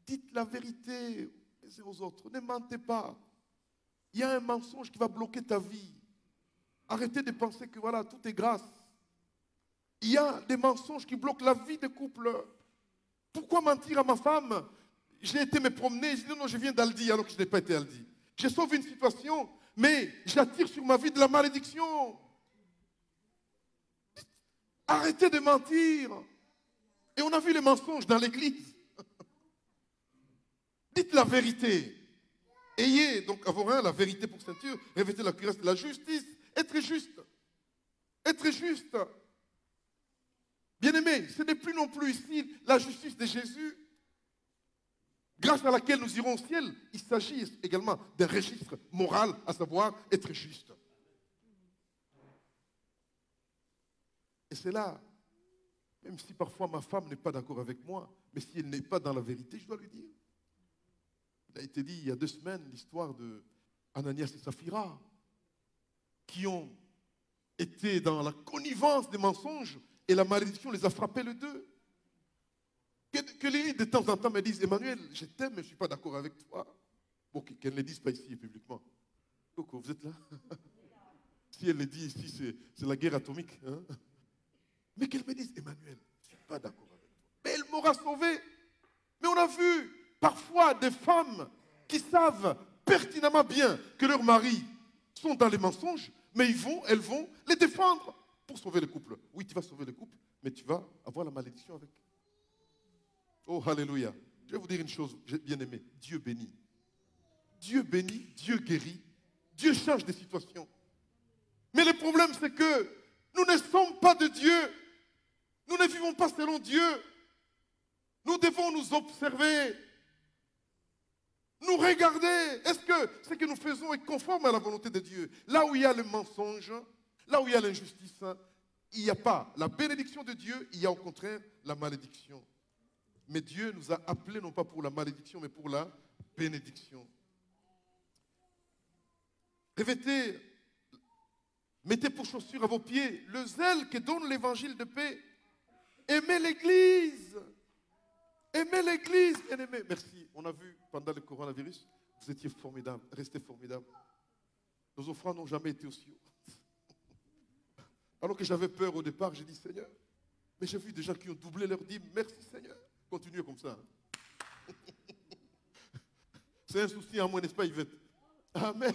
Dites la vérité les uns aux autres. Ne mentez pas. Il y a un mensonge qui va bloquer ta vie. Arrêtez de penser que voilà, tout est grâce. Il y a des mensonges qui bloquent la vie des couples. Pourquoi mentir à ma femme? J'ai été me promener, j'ai dit non, je viens d'Aldi alors que je n'ai pas été Aldi. J'ai sauvé une situation, mais j'attire sur ma vie de la malédiction. Arrêtez de mentir. Et on a vu les mensonges dans l'église. Dites la vérité. Ayez donc à vos reins la vérité pour ceinture, revêtez la cuirasse de la justice, être juste. Être juste. Bien-aimés, ce n'est plus non plus ici la justice de Jésus, grâce à laquelle nous irons au ciel. Il s'agit également d'un registre moral, à savoir être juste. Et c'est là, même si parfois ma femme n'est pas d'accord avec moi, mais si elle n'est pas dans la vérité, je dois lui dire. Il a été dit il y a 2 semaines l'histoire de Ananias et Saphira qui ont été dans la connivence des mensonges et la malédiction les a frappés les deux. Que les de temps en temps me disent Emmanuel, je t'aime mais je ne suis pas d'accord avec toi. Bon, qu'elle ne le dise pas ici publiquement. Coco, vous êtes là? Si elle le dit ici, c'est la guerre atomique. Hein? Mais qu'elle me dise Emmanuel, je ne suis pas d'accord avec toi. Mais elle m'aura sauvé. Mais on a vu parfois des femmes qui savent pertinemment bien que leurs maris sont dans les mensonges, mais elles vont les défendre pour sauver le couple. Oui, tu vas sauver le couple, mais tu vas avoir la malédiction avec. Oh, alléluia. Je vais vous dire une chose, bien aimé. Dieu bénit. Dieu bénit, Dieu guérit. Dieu change des situations. Mais le problème, c'est que nous ne sommes pas de Dieu. Nous ne vivons pas selon Dieu. Nous devons nous observer. Nous regarder, est-ce que ce que nous faisons est conforme à la volonté de Dieu? Là où il y a le mensonge, là où il y a l'injustice, il n'y a pas la bénédiction de Dieu, il y a au contraire la malédiction. Mais Dieu nous a appelés non pas pour la malédiction, mais pour la bénédiction. Revêtez, mettez pour chaussure à vos pieds le zèle que donne l'évangile de paix. Aimez l'Église. Aimez l'Église, bien-aimés. Merci. On a vu pendant le coronavirus, vous étiez formidables, restez formidables. Nos offrandes n'ont jamais été aussi hautes. Alors que j'avais peur au départ, j'ai dit Seigneur, mais j'ai vu des gens qui ont doublé leur dîme. Merci Seigneur. Continuez comme ça. C'est un souci en moi, n'est-ce pas Yvette? Amen.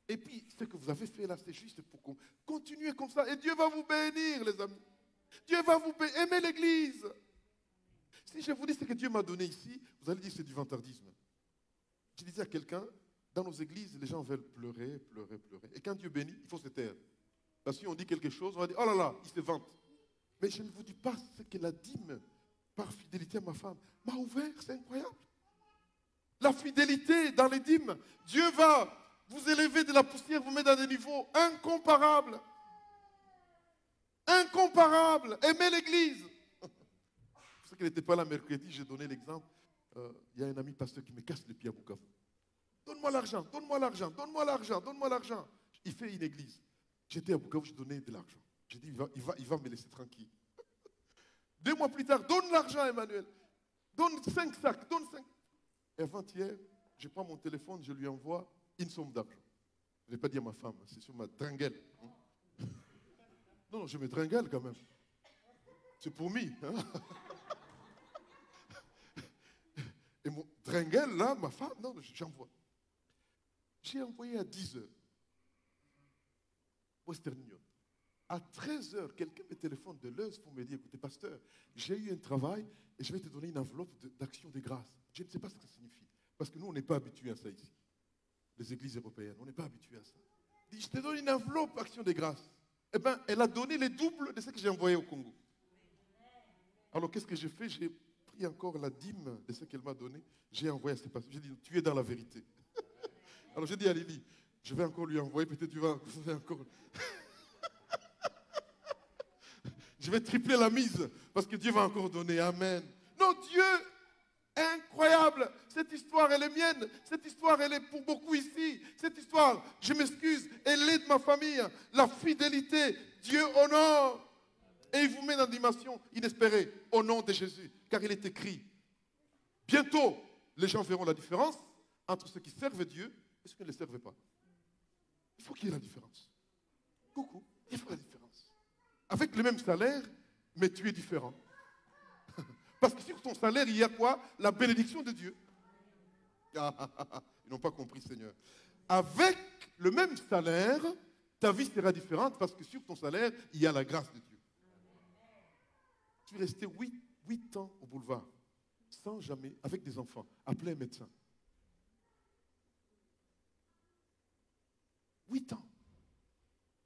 Et puis, ce que vous avez fait là, c'est juste pour continuer comme ça. Et Dieu va vous bénir, les amis. Dieu va vous bénir. Aimez l'Église. Si je vous dis ce que Dieu m'a donné ici, vous allez dire que c'est du vantardisme. Je disais à quelqu'un, dans nos églises, les gens veulent pleurer, pleurer, pleurer. Et quand Dieu bénit, il faut se taire. Parce que si on dit quelque chose, on va dire, oh là là, il se vante. Mais je ne vous dis pas ce que la dîme, par fidélité à ma femme, m'a ouvert, c'est incroyable. La fidélité dans les dîmes, Dieu va vous élever de la poussière, vous mettre dans des niveaux incomparables. Incomparables. Aimez l'Église. Pour ceux qui n'étaient pas là mercredi, j'ai donné l'exemple. Il y a un ami pasteur qui me casse les pieds à Bukavu. Donne-moi l'argent, donne-moi l'argent, donne-moi l'argent, donne-moi l'argent. Il fait une église. J'étais à Bukavu, je donnais de l'argent. J'ai dit, il va me laisser tranquille. 2 mois plus tard, donne l'argent, Emmanuel. Donne 5 sacs, donne 5. Et avant-hier, je prends mon téléphone, je lui envoie une somme d'argent. Je ne l'ai pas dit à ma femme, c'est sur ma tringuelle. Non, je me tringuelle quand même. C'est pour moi. Hein? Et mon tringuelle, là, ma femme, non, j'envoie. J'ai envoyé à 10h. Western Union. À 13h, quelqu'un me téléphone de l'Euse pour me dire, écoutez, pasteur, j'ai eu un travail et je vais te donner une enveloppe d'action de grâce. Je ne sais pas ce que ça signifie. Parce que nous, on n'est pas habitués à ça ici. Les églises européennes, on n'est pas habitués à ça. Il dit, je te donne une enveloppe action de grâce. Eh bien, elle a donné les doubles de ce que j'ai envoyé au Congo. Alors, qu'est-ce que j'ai fait? J'ai pris encore la dîme de ce qu'elle m'a donné. J'ai envoyé à ces pasteurs. J'ai dit, tu es dans la vérité. Alors, j'ai dit à Lily, je vais encore lui envoyer, peut-être tu vas encore... Je vais tripler la mise, parce que Dieu va encore donner. Amen. Non, Dieu, incroyable. Cette histoire, elle est mienne. Cette histoire, elle est pour beaucoup ici. Cette histoire, je m'excuse, elle est de ma famille. La fidélité, Dieu honore. Et il vous met dans une dimension inespérée, au nom de Jésus. Car il est écrit, bientôt, les gens verront la différence entre ceux qui servent Dieu et ceux qui ne le servent pas. Il faut qu'il y ait la différence. Coucou, il faut la différence. Avec le même salaire, mais tu es différent. Parce que sur ton salaire, il y a quoi? La bénédiction de Dieu. Ils n'ont pas compris, Seigneur. Avec le même salaire, ta vie sera différente parce que sur ton salaire, il y a la grâce de Dieu. Tu es resté 8 ans au boulevard, sans jamais, avec des enfants, appelé un médecin. 8 ans.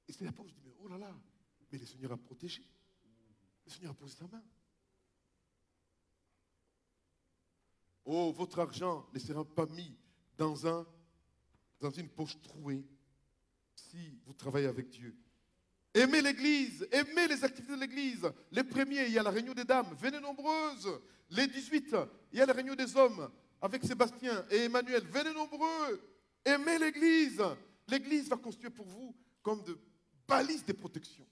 Et c'est là où je dis, mais oh là là, mais le Seigneur a protégé. Le Seigneur a posé sa main. Oh, votre argent ne sera pas mis dans une poche trouée si vous travaillez avec Dieu. Aimez l'Église, aimez les activités de l'Église. Les premiers, il y a la réunion des dames, venez nombreuses. Les 18, il y a la réunion des hommes avec Sébastien et Emmanuel, venez nombreux. Aimez l'Église. L'Église va constituer pour vous comme de balises de protection.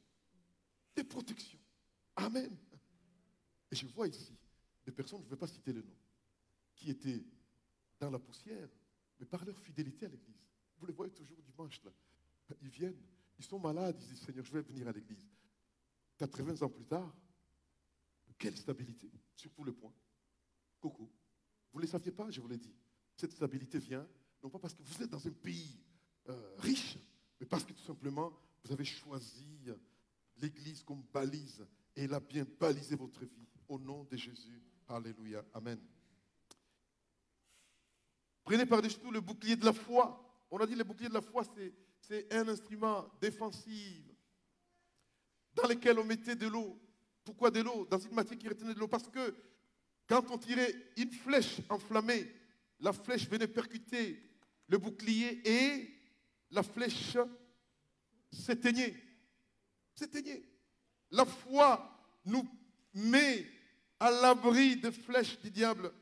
Des protections. Amen. Et je vois ici des personnes, je ne vais pas citer le nom, qui étaient dans la poussière, mais par leur fidélité à l'Église. Vous les voyez toujours dimanche là. Ils viennent, ils sont malades, ils disent, Seigneur, je vais venir à l'Église. 80 ans plus tard, quelle stabilité, sur tous les points. Coucou. Vous ne le saviez pas, je vous l'ai dit. Cette stabilité vient, non pas parce que vous êtes dans un pays riche, mais parce que tout simplement, vous avez choisi l'Église comme balise et elle a bien balisé votre vie. Au nom de Jésus. Alléluia. Amen. Prenez par-dessus tout le bouclier de la foi. On a dit le bouclier de la foi, c'est un instrument défensif dans lequel on mettait de l'eau. Pourquoi de l'eau? Dans une matière qui retenait de l'eau. Parce que quand on tirait une flèche enflammée, la flèche venait percuter le bouclier et la flèche s'éteignait. S'éteignait. La foi nous met à l'abri des flèches du diable.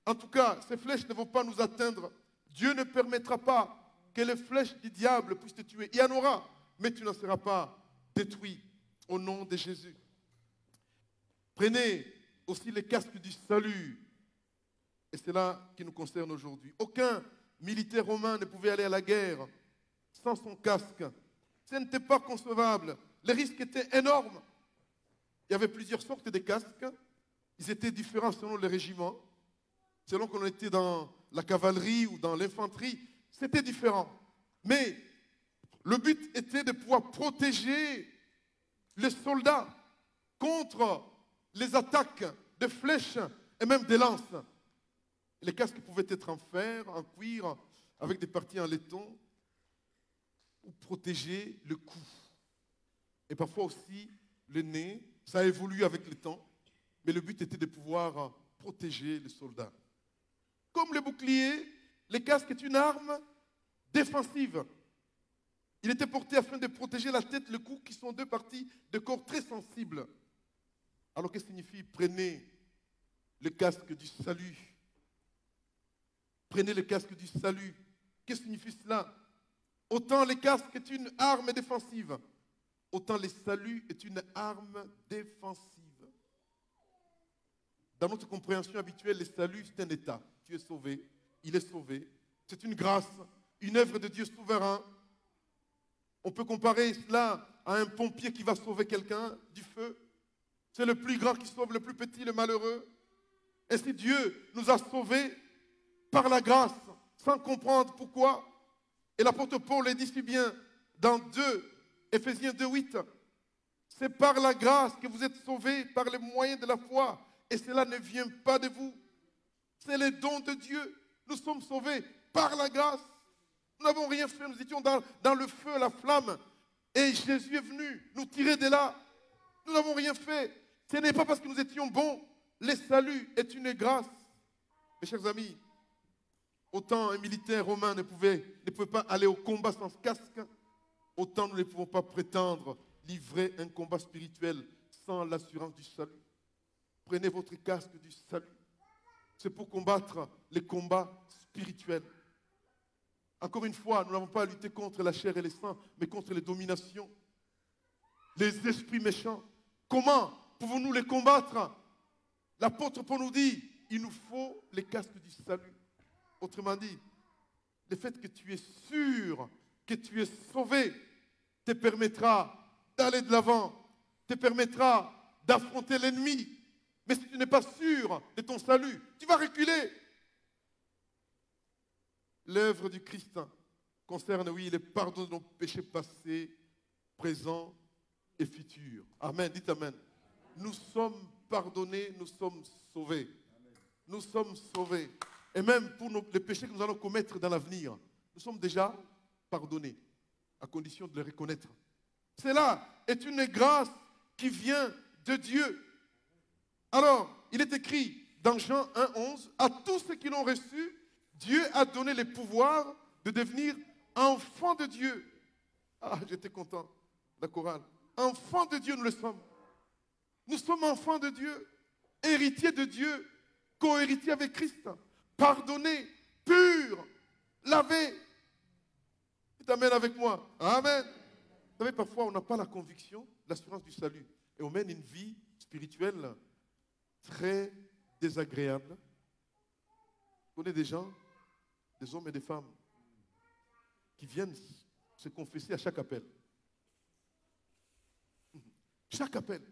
En tout cas, ces flèches ne vont pas nous atteindre. Dieu ne permettra pas que les flèches du diable puissent te tuer. Il y en aura, mais tu n'en seras pas détruit au nom de Jésus. Prenez aussi les casques du salut. Et c'est là qui nous concerne aujourd'hui. Aucun militaire romain ne pouvait aller à la guerre sans son casque. Ce n'était pas concevable. Les risques étaient énormes. Il y avait plusieurs sortes de casques. Ils étaient différents selon les régiments. Selon qu'on était dans la cavalerie ou dans l'infanterie, c'était différent. Mais Le but était de pouvoir protéger les soldats contre les attaques de flèches et même des lances. Les casques pouvaient être en fer, en cuir, avec des parties en laiton, pour protéger le cou. Et parfois aussi le nez. Ça a évolué avec le temps, mais le but était de pouvoir protéger les soldats. Comme le bouclier, le casque est une arme défensive. Il était porté afin de protéger la tête et le cou, qui sont deux parties de corps très sensibles. Alors qu'est-ce que signifie prenez le casque du salut? Prenez le casque du salut. Qu'est-ce que signifie cela? Autant le casque est une arme défensive, autant le salut est une arme défensive. Dans notre compréhension habituelle, le salut, c'est un état. Tu es sauvé, il est sauvé. C'est une grâce, une œuvre de Dieu souverain. On peut comparer cela à un pompier qui va sauver quelqu'un du feu. C'est le plus grand qui sauve le plus petit, le malheureux. Et si Dieu nous a sauvés par la grâce, sans comprendre pourquoi, et l'apôtre Paul le dit si bien dans Éphésiens 2:8, c'est par la grâce que vous êtes sauvés par les moyens de la foi, et cela ne vient pas de vous. C'est le don de Dieu. Nous sommes sauvés par la grâce. Nous n'avons rien fait, nous étions dans le feu, la flamme, et Jésus est venu nous tirer de là. Nous n'avons rien fait. Ce n'est pas parce que nous étions bons. Le salut est une grâce. Mes chers amis, autant un militaire romain ne pouvait pas aller au combat sans casque, autant nous ne pouvons pas prétendre livrer un combat spirituel sans l'assurance du salut. Prenez votre casque du salut. C'est pour combattre les combats spirituels. Encore une fois, nous n'avons pas à lutter contre la chair et le sang, mais contre les dominations, les esprits méchants. Comment pouvons-nous les combattre? L'apôtre Paul nous dit, il nous faut les casques du salut. Autrement dit, le fait que tu es sûr que tu es sauvé te permettra d'aller de l'avant, te permettra d'affronter l'ennemi. Mais si tu n'es pas sûr de ton salut, tu vas reculer. L'œuvre du Christ concerne, oui, le pardon de nos péchés passés, présents et futurs. Amen, dites Amen. Nous sommes pardonnés, nous sommes sauvés. Nous sommes sauvés. Et même pour les péchés que nous allons commettre dans l'avenir, nous sommes déjà pardonnés, à condition de les reconnaître. Cela est une grâce qui vient de Dieu. Alors, il est écrit dans Jean 1,11, à tous ceux qui l'ont reçu, Dieu a donné le pouvoir de devenir enfants de Dieu. Ah, j'étais content, la chorale. Enfants de Dieu, nous le sommes. Nous sommes enfants de Dieu, héritiers de Dieu, co-héritiers avec Christ, pardonnés, purs, lavés. Tu t'amènes avec moi. Amen. Vous savez, parfois, on n'a pas la conviction, l'assurance du salut. Et on mène une vie spirituelle très désagréable. On connaît des gens, des hommes et des femmes, qui viennent se confesser à chaque appel. Chaque appel.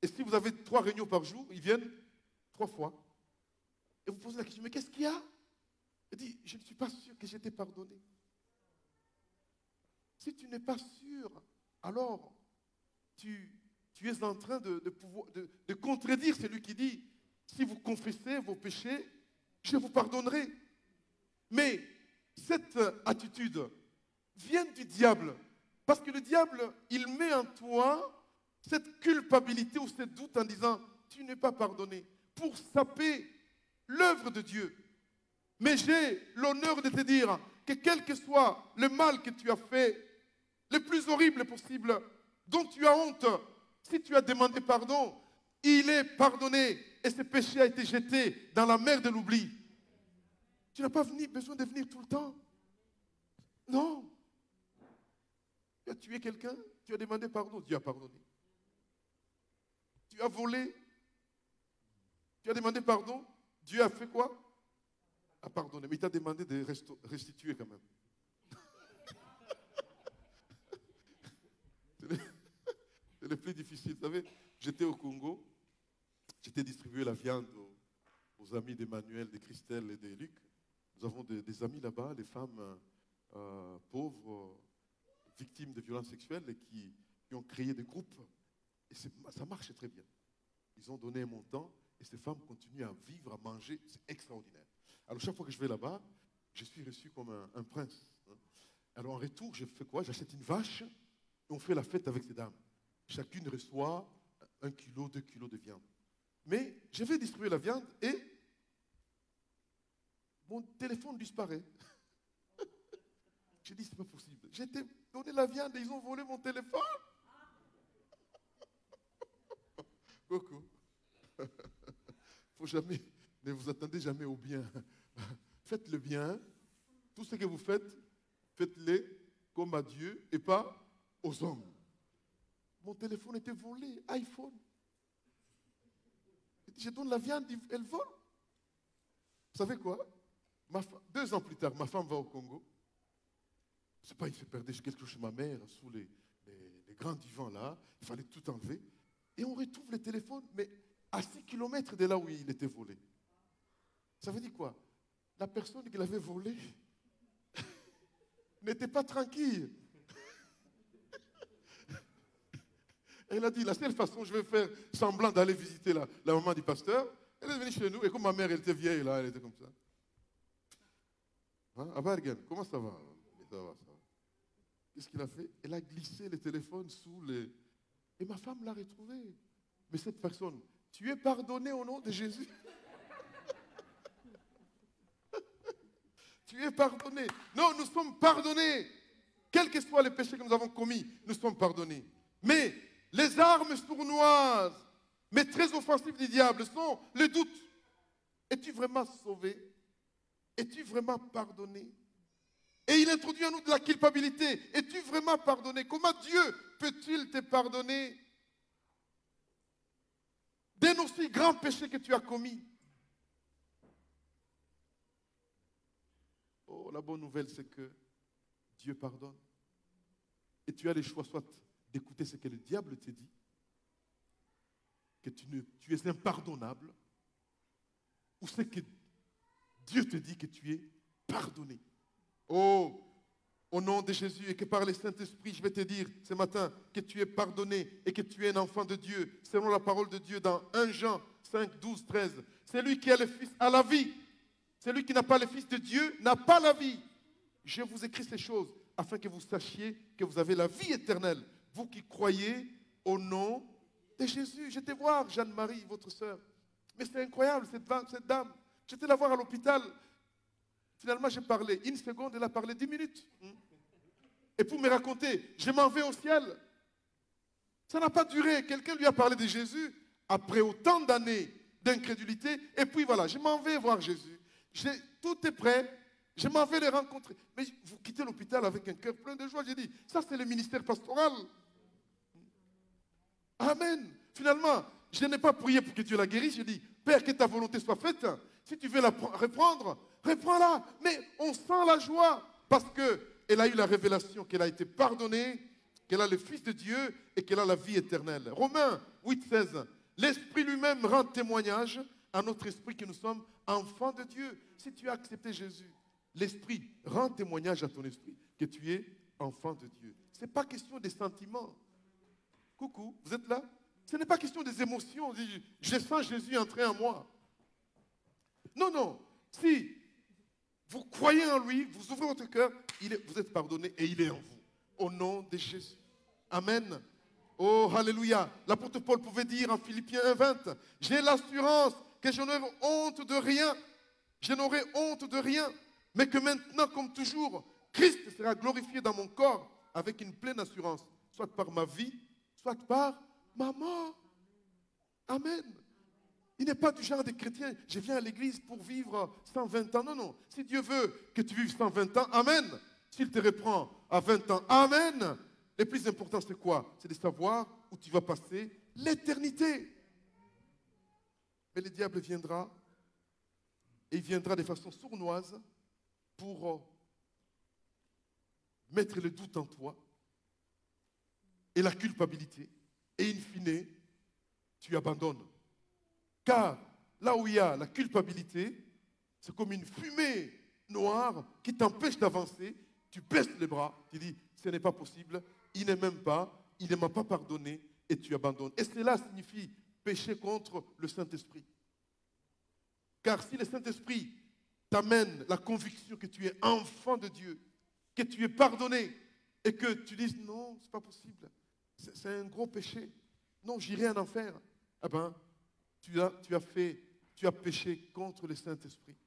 Et si vous avez 3 réunions par jour, ils viennent 3 fois. Et vous posez la question, mais qu'est-ce qu'il y a? Il dit, je ne suis pas sûr que j'ai été pardonné. Si tu n'es pas sûr, alors tu es en train de contredire celui qui dit, si vous confessez vos péchés, je vous pardonnerai. Mais cette attitude vient du diable. Parce que le diable, il met en toi cette culpabilité ou ce doute en disant, tu n'es pas pardonné, pour saper l'œuvre de Dieu. Mais j'ai l'honneur de te dire que quel que soit le mal que tu as fait, le plus horrible possible, dont tu as honte, si tu as demandé pardon, il est pardonné et ce péché a été jeté dans la mer de l'oubli. Tu n'as pas besoin de venir tout le temps. Non. Tu as tué quelqu'un, tu as demandé pardon, Dieu a pardonné. Tu as volé, tu as demandé pardon, Dieu a fait quoi? A pardonné, mais il t'a demandé de restituer quand même. C'est le plus difficile. Vous savez, j'étais au Congo, j'étais distribué la viande aux amis d'Emmanuel, de Christelle et de Luc. Nous avons des amis là-bas, des femmes pauvres. victimes de violences sexuelles et qui ont créé des groupes. Et ça marche très bien. Ils ont donné un montant et ces femmes continuent à vivre, à manger. C'est extraordinaire. Alors chaque fois que je vais là-bas, je suis reçu comme un prince. Alors en retour, je fais quoi? J'achète une vache et on fait la fête avec ces dames. Chacune reçoit 1 kilo, 2 kilos de viande. Mais je vais distribuer la viande et mon téléphone disparaît. J'ai dit, c'est pas possible. J'ai donné la viande et ils ont volé mon téléphone. Coucou. Faut jamais, ne vous attendez jamais au bien. Faites le bien. Tout ce que vous faites, faites-le comme à Dieu et pas aux hommes. Mon téléphone était volé, iPhone. Je donne la viande, elle vole. Vous savez quoi? 2 ans plus tard, ma femme va au Congo. Je ne sais pas, il se perdait quelque chose chez ma mère, sous les grands divans là. Il fallait tout enlever. Et on retrouve le téléphone, mais à 6 km de là où il était volé. Ça veut dire quoi? La personne qui l'avait volé n'était pas tranquille. Elle a dit, la seule façon, je vais faire semblant d'aller visiter la maman du pasteur. Elle est venue chez nous, et comme ma mère, elle était vieille, là, elle était comme ça. Hein? Abargan, comment ça va? Ça va. Qu'est-ce qu'il a fait? Elle a glissé le téléphone sous les... Et ma femme l'a retrouvé. Mais cette personne, tu es pardonné au nom de Jésus. Tu es pardonné. Non, nous sommes pardonnés. Quels que soient les péchés que nous avons commis, nous sommes pardonnés. Mais les armes sournoises, mais très offensives du diable, sont le doute. Es-tu vraiment sauvé? Es-tu vraiment pardonné? Et il introduit en nous de la culpabilité. Es-tu vraiment pardonné? Comment Dieu peut-il te pardonner d'un aussi grand péché que tu as commis? Oh, la bonne nouvelle, c'est que Dieu pardonne. Et tu as le choix soit d'écouter ce que le diable te dit, que tu es impardonnable, ou ce que Dieu te dit que tu es pardonné. Oh, au nom de Jésus et que par le Saint-Esprit, je vais te dire ce matin que tu es pardonné et que tu es un enfant de Dieu, selon la parole de Dieu dans 1 Jean 5, 12, 13. Celui qui a le Fils a la vie. Celui qui n'a pas le Fils de Dieu n'a pas la vie. Je vous écris ces choses afin que vous sachiez que vous avez la vie éternelle. Vous qui croyez au nom de Jésus. J'étais voir Jeanne-Marie, votre sœur. Mais c'est incroyable, cette dame. J'étais la voir à l'hôpital. Finalement, j'ai parlé 1 seconde, elle a parlé 10 minutes. Et pour me raconter, je m'en vais au ciel. Ça n'a pas duré. Quelqu'un lui a parlé de Jésus après autant d'années d'incrédulité. Et puis voilà, je m'en vais voir Jésus. Tout est prêt. Je m'en vais les rencontrer. Mais vous quittez l'hôpital avec un cœur plein de joie. J'ai dit, ça c'est le ministère pastoral. Amen. Finalement, je n'ai pas prié pour que Dieu la guérisse. J'ai dit, Père, que ta volonté soit faite. Si tu veux la reprendre, reprends-la. Mais on sent la joie parce qu'elle a eu la révélation qu'elle a été pardonnée, qu'elle a le Fils de Dieu et qu'elle a la vie éternelle. Romains 8, 16. L'Esprit lui-même rend témoignage à notre esprit que nous sommes enfants de Dieu. Si tu as accepté Jésus, l'Esprit rend témoignage à ton esprit que tu es enfant de Dieu. Ce n'est pas question des sentiments. Coucou, vous êtes là? Ce n'est pas question des émotions. Je sens Jésus entrer en moi. Non, non. Si vous croyez en lui, vous ouvrez votre cœur, vous êtes pardonné et il est en vous. Au nom de Jésus. Amen. Oh, alléluia. L'apôtre Paul pouvait dire en Philippiens 1, 20, j'ai l'assurance que je n'aurai honte de rien. Je n'aurai honte de rien. Mais que maintenant, comme toujours, Christ sera glorifié dans mon corps avec une pleine assurance, soit par ma vie, soit par ma mort. Amen. Il n'est pas du genre de chrétien, je viens à l'église pour vivre 120 ans. Non, non. Si Dieu veut que tu vives 120 ans, amen. S'il te reprend à 20 ans, amen. Le plus important, c'est quoi? C'est de savoir où tu vas passer l'éternité. Mais le diable viendra, et il viendra de façon sournoise pour mettre le doute en toi et la culpabilité. Et in fine, tu abandonnes. Car là où il y a la culpabilité, c'est comme une fumée noire qui t'empêche d'avancer. Tu baisses les bras, tu dis, ce n'est pas possible, il n'est même pas, il ne m'a pas pardonné et tu abandonnes. Et cela signifie pécher contre le Saint-Esprit. Car si le Saint-Esprit t'amène la conviction que tu es enfant de Dieu, que tu es pardonné et que tu dises non, c'est pas possible, c'est un gros péché, non, j'irai en enfer, eh bien, tu as péché contre le Saint-Esprit.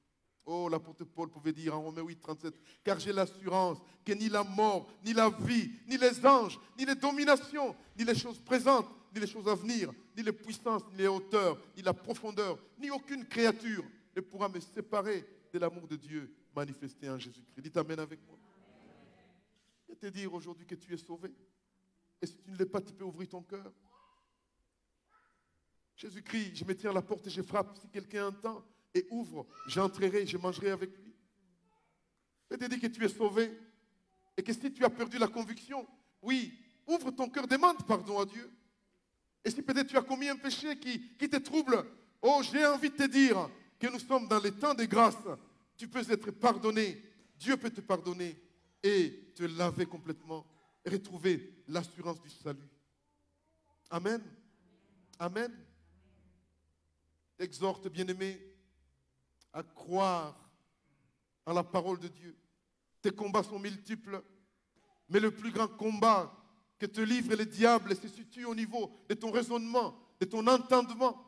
Oh, l'apôtre Paul pouvait dire en Romains 8, 37, car j'ai l'assurance que ni la mort, ni la vie, ni les anges, ni les dominations, ni les choses présentes, ni les choses à venir, ni les puissances, ni les hauteurs, ni la profondeur, ni aucune créature ne pourra me séparer de l'amour de Dieu manifesté en Jésus-Christ. Dites amen avec moi. Je vais te dire aujourd'hui que tu es sauvé. Et si tu ne l'es pas, tu peux ouvrir ton cœur. Jésus-Christ, je me tiens à la porte et je frappe. Si quelqu'un entend et ouvre, j'entrerai, je mangerai avec lui. Je te dis que tu es sauvé. Et que si tu as perdu la conviction, oui, ouvre ton cœur, demande pardon à Dieu. Et si peut-être tu as commis un péché qui te trouble, oh, j'ai envie de te dire que nous sommes dans les temps de grâce. Tu peux être pardonné. Dieu peut te pardonner et te laver complètement et retrouver l'assurance du salut. Amen. Amen. Exhorte, bien-aimé, à croire en la parole de Dieu. Tes combats sont multiples, mais le plus grand combat que te livre le diable se situe au niveau de ton raisonnement, de ton entendement,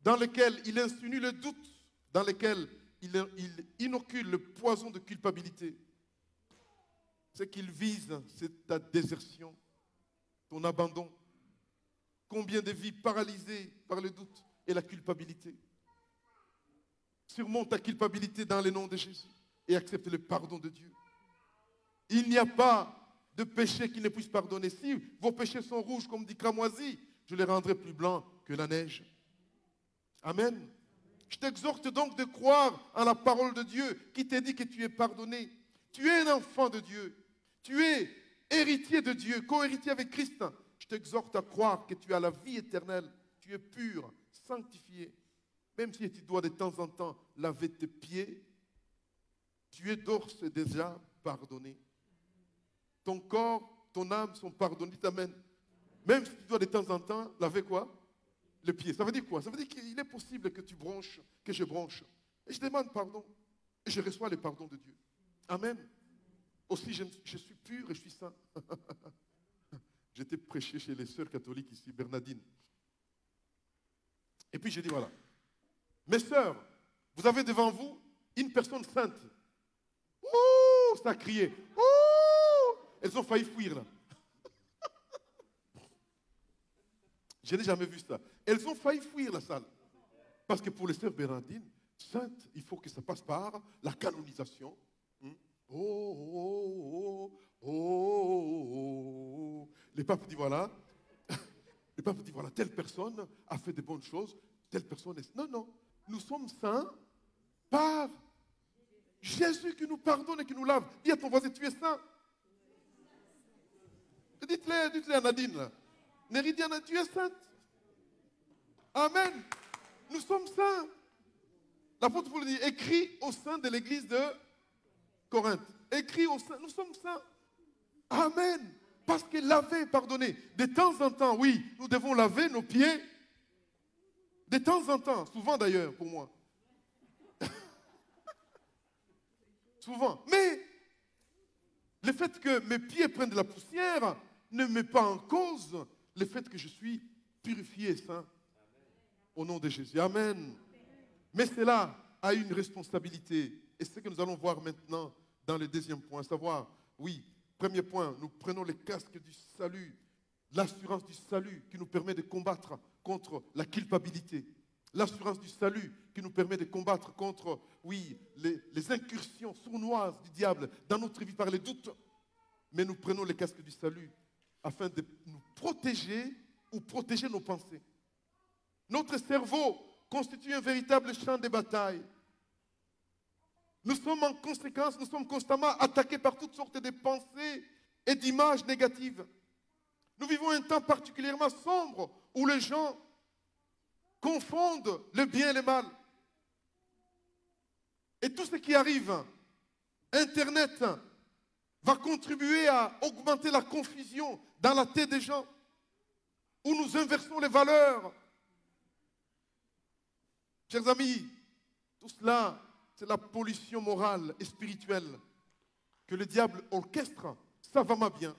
dans lequel il insinue le doute, dans lequel il inocule le poison de culpabilité. Ce qu'il vise, c'est ta désertion, ton abandon. Combien de vies paralysées par le doute et la culpabilité. Surmonte ta culpabilité dans le nom de Jésus et accepte le pardon de Dieu. Il n'y a pas de péché qui ne puisse pardonner. Si vos péchés sont rouges comme dit cramoisi, je les rendrai plus blancs que la neige. Amen. Je t'exhorte donc de croire en la parole de Dieu qui te dit que tu es pardonné. Tu es un enfant de Dieu. Tu es héritier de Dieu, co-héritier avec Christ. Je t'exhorte à croire que tu as la vie éternelle. Tu es pur, sanctifié. Même si tu dois de temps en temps laver tes pieds, tu es d'ores et déjà pardonné. Ton corps, ton âme sont pardonnés. Amen. Même si tu dois de temps en temps laver quoi? Le pied. Ça veut dire quoi? Ça veut dire qu'il est possible que tu bronches, que je bronche. Et je demande pardon. Et je reçois le pardon de Dieu. Amen. Aussi, je suis pur et je suis saint. J'étais prêché chez les sœurs catholiques ici, Bernardine. Et puis j'ai dit, voilà. Mes sœurs, vous avez devant vous une personne sainte. Ouh, ça a crié. Ouh, elles ont failli fuir là. Je n'ai jamais vu ça. Elles ont failli fuir la salle. Parce que pour les sœurs Bernardine, sainte, il faut que ça passe par la canonisation. Oh, oh, oh, oh, oh. Le pape dit voilà. Le pape dit voilà, telle personne a fait de bonnes choses, telle personne est... Non, non. Nous sommes saints par Jésus qui nous pardonne et qui nous lave. Dis à ton voisin, tu es saint. Dites-le à Nadine là. Néridiana, tu es sainte. Amen. Nous sommes saints. L'apôtre Paul dit, écrit au sein de l'église de Corinthe. Écrit au sein, nous sommes saints. Amen. Parce que laver, pardonner. De temps en temps, oui, nous devons laver nos pieds. De temps en temps, souvent d'ailleurs pour moi. Souvent. Mais le fait que mes pieds prennent de la poussière ne met pas en cause le fait que je suis purifié, saint. Au nom de Jésus. Amen. Mais cela a une responsabilité. Et c'est ce que nous allons voir maintenant dans le deuxième point. À savoir, oui, premier point, nous prenons les casques du salut, l'assurance du salut qui nous permet de combattre contre la culpabilité. L'assurance du salut qui nous permet de combattre contre, oui, les incursions sournoises du diable dans notre vie par les doutes. Mais nous prenons les casques du salut afin de nous protéger ou protéger nos pensées. Notre cerveau constitue un véritable champ de bataille. Nous sommes en conséquence, nous sommes constamment attaqués par toutes sortes de pensées et d'images négatives. Nous vivons un temps particulièrement sombre où les gens confondent le bien et le mal. Et tout ce qui arrive, Internet, va contribuer à augmenter la confusion dans la tête des gens, où nous inversons les valeurs. Chers amis, tout cela, c'est la pollution morale et spirituelle que le diable orchestre savamment bien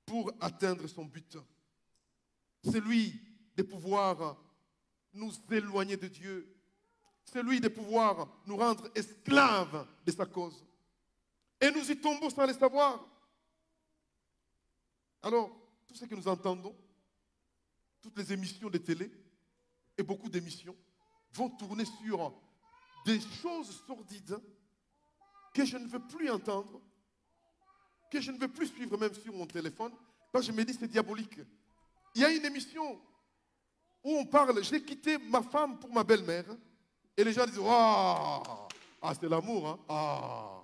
pour atteindre son but. C'est lui de pouvoir nous éloigner de Dieu. C'est lui de pouvoir nous rendre esclaves de sa cause. Et nous y tombons sans le savoir. Alors, tout ce que nous entendons, toutes les émissions de télé et beaucoup d'émissions vont tourner sur des choses sordides que je ne veux plus entendre, que je ne veux plus suivre même sur mon téléphone, parce que je me dis c'est diabolique. Il y a une émission où on parle, j'ai quitté ma femme pour ma belle-mère, et les gens disent, ah, c'est l'amour, hein? Ah,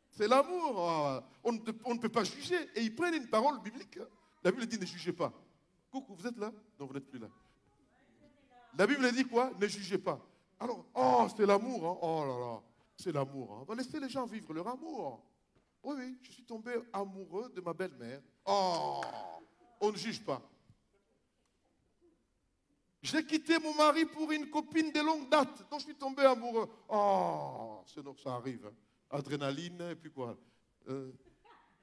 c'est l'amour, ah. On ne peut pas juger, et ils prennent une parole biblique. La Bible dit ne jugez pas. Coucou, vous êtes là? Non, vous n'êtes plus là. La Bible dit quoi? Ne jugez pas. Alors, oh, c'est l'amour, hein? Oh là là, c'est l'amour. Hein? On va laisser les gens vivre leur amour. Oui, oui, je suis tombé amoureux de ma belle-mère. Oh, on ne juge pas. J'ai quitté mon mari pour une copine de longue date, dont je suis tombé amoureux. Oh, ça arrive. Hein? Adrénaline, et puis quoi?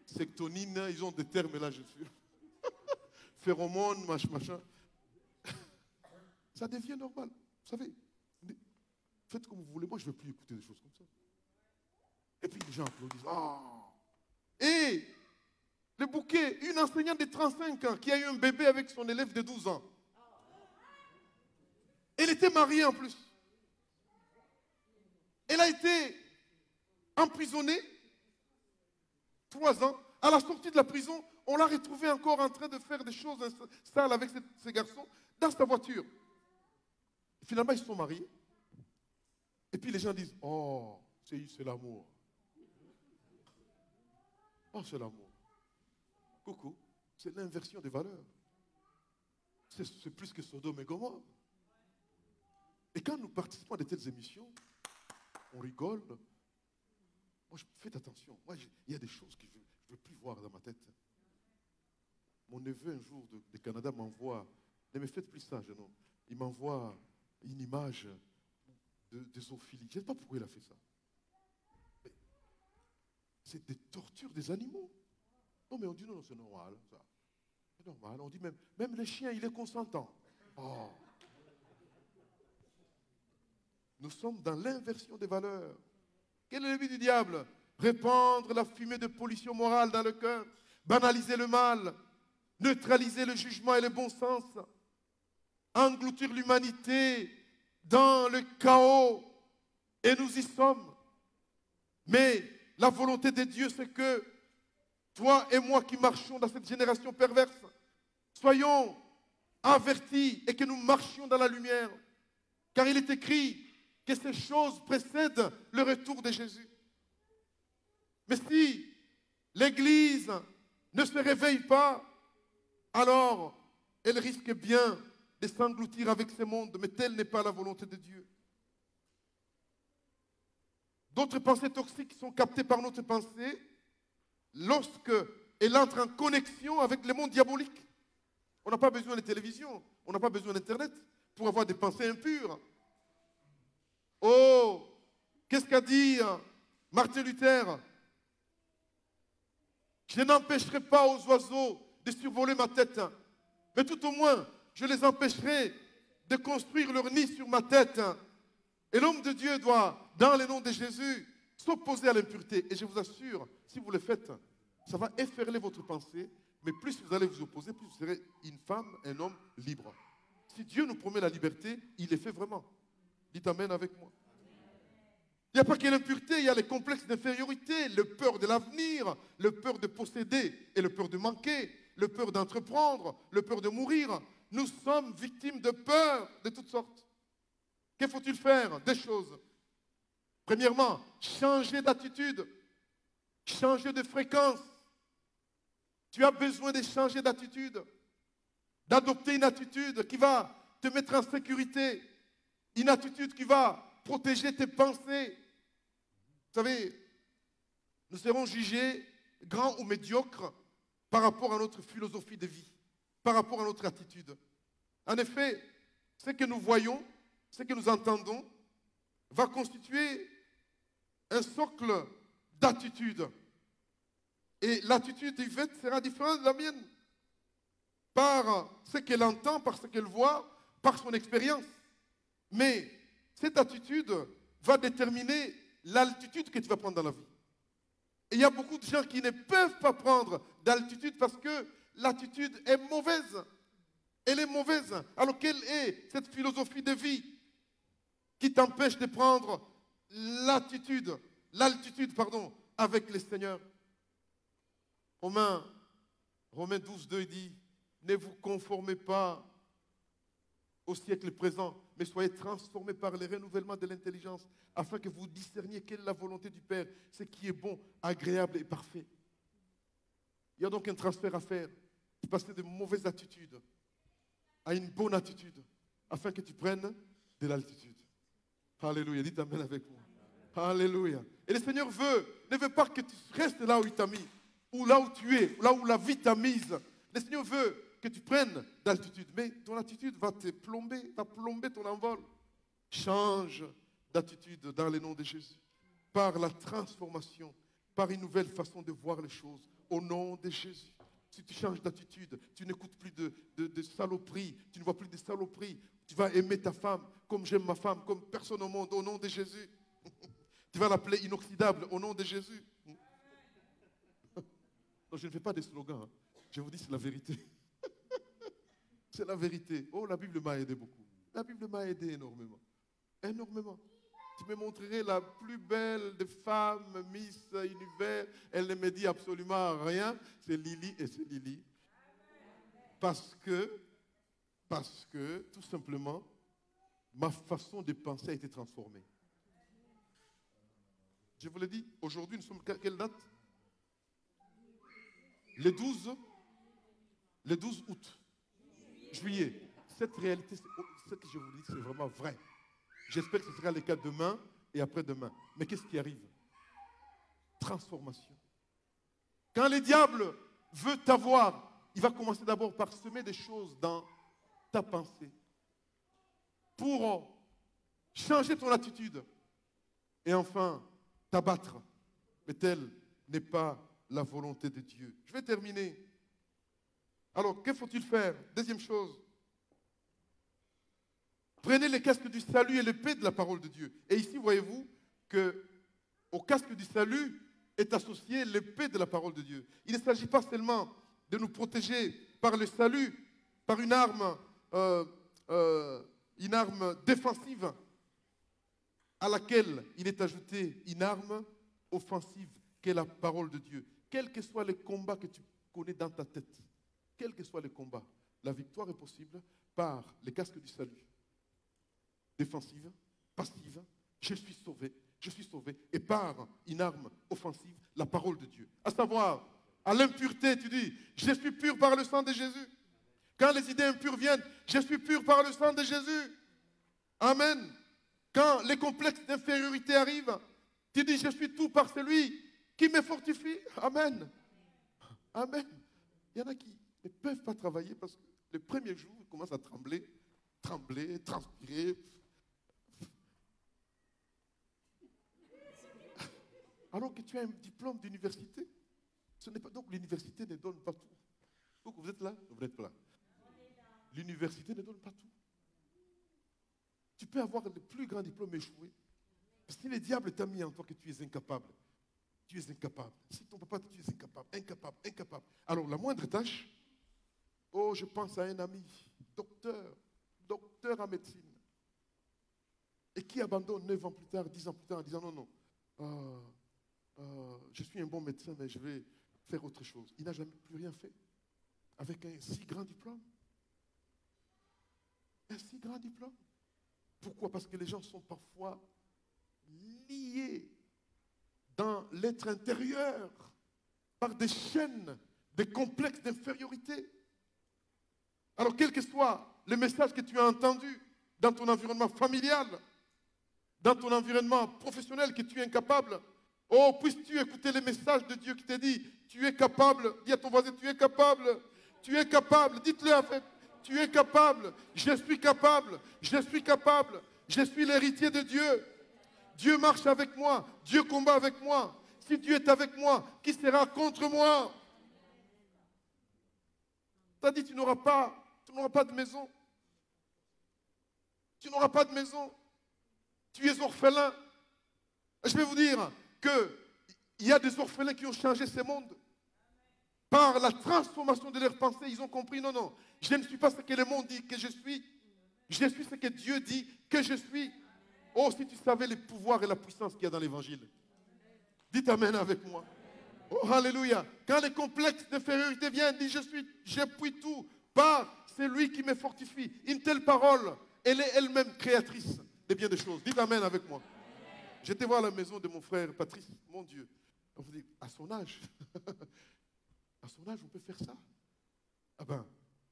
Sectonine, ils ont des termes là, je suis. Phéromones, machin. Ça devient normal. Vous savez, faites comme vous voulez. Moi, je ne veux plus écouter des choses comme ça. Et puis les gens applaudissent. Oh. Et le bouquet, une enseignante de 35 ans qui a eu un bébé avec son élève de 12 ans. Elle était mariée en plus. Elle a été emprisonnée 3 ans. À la sortie de la prison, on l'a retrouvée encore en train de faire des choses sales avec ces garçons dans sa voiture. Finalement, ils se sont mariés. Et puis les gens disent, oh, c'est l'amour. Oh, c'est l'amour. Coucou, c'est l'inversion des valeurs. C'est plus que Sodome et Gomorrhe. Et quand nous participons à de telles émissions, on rigole. Moi, faites attention. Moi, il y a des choses que je ne veux plus voir dans ma tête. Mon neveu, un jour, de Canada, m'envoie, ne me faites plus ça, jeune homme. Il m'envoie une image de zoophilie. Je ne sais pas pourquoi il a fait ça. C'est des tortures des animaux. Non, mais on dit non, c'est normal. C'est normal. On dit même les chiens, il est consentant. Oh. Nous sommes dans l'inversion des valeurs. Quel est le but du diable? Répandre la fumée de pollution morale dans le cœur, banaliser le mal, neutraliser le jugement et le bon sens, engloutir l'humanité dans le chaos. Et nous y sommes. Mais la volonté de Dieu, c'est que toi et moi qui marchons dans cette génération perverse, soyons avertis et que nous marchions dans la lumière. Car il est écrit que ces choses précèdent le retour de Jésus. Mais si l'Église ne se réveille pas, alors elle risque bien de s'engloutir avec ce monde, mais telle n'est pas la volonté de Dieu. D'autres pensées toxiques sont captées par notre pensée lorsqu'elle entre en connexion avec le monde diabolique. On n'a pas besoin de télévision, on n'a pas besoin d'Internet pour avoir des pensées impures. Oh, qu'est-ce qu'a dit Martin Luther? Je n'empêcherai pas aux oiseaux de survoler ma tête, mais tout au moins, je les empêcherai de construire leur nid sur ma tête. Et l'homme de Dieu doit, dans le nom de Jésus, s'opposer à l'impureté. Et je vous assure, si vous le faites, ça va efferler votre pensée, mais plus vous allez vous opposer, plus vous serez une femme, un homme libre. Si Dieu nous promet la liberté, il le fait vraiment. Dites amen avec moi. Il n'y a pas que l'impureté, il y a les complexes d'infériorité, le peur de l'avenir, le peur de posséder et le peur de manquer, le peur d'entreprendre, le peur de mourir. Nous sommes victimes de peur de toutes sortes. Que faut-il faire? Des choses. Premièrement, changer d'attitude, changer de fréquence. Tu as besoin de changer d'attitude, d'adopter une attitude qui va te mettre en sécurité, une attitude qui va protéger tes pensées. Vous savez, nous serons jugés grand ou médiocre par rapport à notre philosophie de vie, par rapport à notre attitude. En effet, ce que nous voyons, ce que nous entendons, va constituer un socle d'attitude. Et l'attitude d'Yvette sera différente de la mienne, par ce qu'elle entend, par ce qu'elle voit, par son expérience. Mais cette attitude va déterminer l'altitude que tu vas prendre dans la vie. Et il y a beaucoup de gens qui ne peuvent pas prendre d'altitude parce que l'attitude est mauvaise. Elle est mauvaise. Alors quelle est cette philosophie de vie qui t'empêche de prendre l'altitude avec le Seigneur? Romains 12, 2, il dit, ne vous conformez pas au siècle présent, mais soyez transformés par le renouvellement de l'intelligence, afin que vous discerniez quelle est la volonté du Père, ce qui est bon, agréable et parfait. Il y a donc un transfert à faire, de passer de mauvaises attitudes à une bonne attitude, afin que tu prennes de l'altitude. Alléluia, dites amen avec moi. Alléluia. Et le Seigneur ne veut pas que tu restes là où il t'a mis, ou là où tu es, là où la vie t'a mise. Le Seigneur veut que tu prennes d'altitude, mais ton attitude va te plomber, va plomber ton envol. Change d'attitude dans le nom de Jésus, par la transformation, par une nouvelle façon de voir les choses, au nom de Jésus. Si tu changes d'attitude, tu n'écoutes plus de saloperies, tu ne vois plus de saloperies, tu vas aimer ta femme comme j'aime ma femme, comme personne au monde, au nom de Jésus. Tu vas l'appeler inoxydable au nom de Jésus. Non, je ne fais pas des slogans, hein. Je vous dis c'est la vérité. C'est la vérité. Oh, la Bible m'a aidé beaucoup. La Bible m'a aidé énormément. Énormément. Tu me montrerais la plus belle des femmes, Miss Univers. Elle ne me dit absolument rien. C'est Lily et c'est Lily. Parce que, tout simplement, ma façon de penser a été transformée. Je vous l'ai dit, aujourd'hui, nous sommes à quelle date? Le 12 août. Juillet. Cette réalité, ce que je vous dis, c'est vraiment vrai. J'espère que ce sera le cas demain et après-demain. Mais qu'est-ce qui arrive? Transformation. Quand le diable veut t'avoir, il va commencer d'abord par semer des choses dans ta pensée pour changer ton attitude et enfin t'abattre. Mais telle n'est pas la volonté de Dieu. Je vais terminer. Alors, que faut-il faire? Deuxième chose. Prenez le casque du salut et l'épée de la parole de Dieu. Et ici, voyez-vous qu'au casque du salut est associée l'épée de la parole de Dieu. Il ne s'agit pas seulement de nous protéger par le salut, par une arme défensive à laquelle il est ajouté une arme offensive qui est la parole de Dieu. Quels que soient les combats que tu connais dans ta tête, quels que soient les combats, la victoire est possible par les casques du salut. Défensive, passive, je suis sauvé, et par une arme offensive, la parole de Dieu. À savoir, à l'impureté, tu dis, je suis pur par le sang de Jésus. Quand les idées impures viennent, je suis pur par le sang de Jésus. Amen. Quand les complexes d'infériorité arrivent, tu dis, je suis tout par celui qui me fortifie. Amen. Amen. Il y en a qui ne peuvent pas travailler parce que le premier jour, ils commencent à trembler, transpirer. Alors que tu as un diplôme d'université. Ce n'est pas, donc l'université ne donne pas tout. Donc vous êtes là, vous n'êtes pas là. L'université ne donne pas tout. Tu peux avoir le plus grand diplôme échoué. Si le diable t'a mis en toi que tu es incapable, tu es incapable. Si ton papa, tu es incapable. Alors la moindre tâche, oh, je pense à un ami, docteur en médecine, et qui abandonne 9 ans plus tard, 10 ans plus tard, en disant non, je suis un bon médecin, mais je vais faire autre chose. Il n'a jamais plus rien fait avec un si grand diplôme. Un si grand diplôme. Pourquoi? Parce que les gens sont parfois liés dans l'être intérieur par des chaînes, des complexes d'infériorité. Alors, quel que soit le message que tu as entendu dans ton environnement familial, dans ton environnement professionnel, que tu es incapable, Oh, puisses-tu écouter les messages de Dieu qui te dit, tu es capable. Dis à ton voisin, tu es capable. Tu es capable. Dites-le en fait. Tu es capable. Je suis capable. Je suis capable. Je suis l'héritier de Dieu. Dieu marche avec moi. Dieu combat avec moi. Si Dieu est avec moi, qui sera contre moi? Tu as dit, tu n'auras pas de maison. Tu n'auras pas de maison. Tu es orphelin. Je vais vous dire qu'il y a des orphelins qui ont changé ce monde. Par la transformation de leurs pensées, ils ont compris, non, non, je ne suis pas ce que le monde dit que je suis. Je suis ce que Dieu dit que je suis. Oh, si tu savais les pouvoirs et la puissance qu'il y a dans l'évangile. Dites amen avec moi. Oh, alléluia. Quand les complexes d'infériorité viennent, dis, je puis tout par celui qui me fortifie. Une telle parole, elle est elle-même créatrice de bien des choses. Dites amen avec moi. J'étais voir la maison de mon frère Patrice, mon Dieu. On vous dit, à son âge, à son âge, on peut faire ça. Ah ben,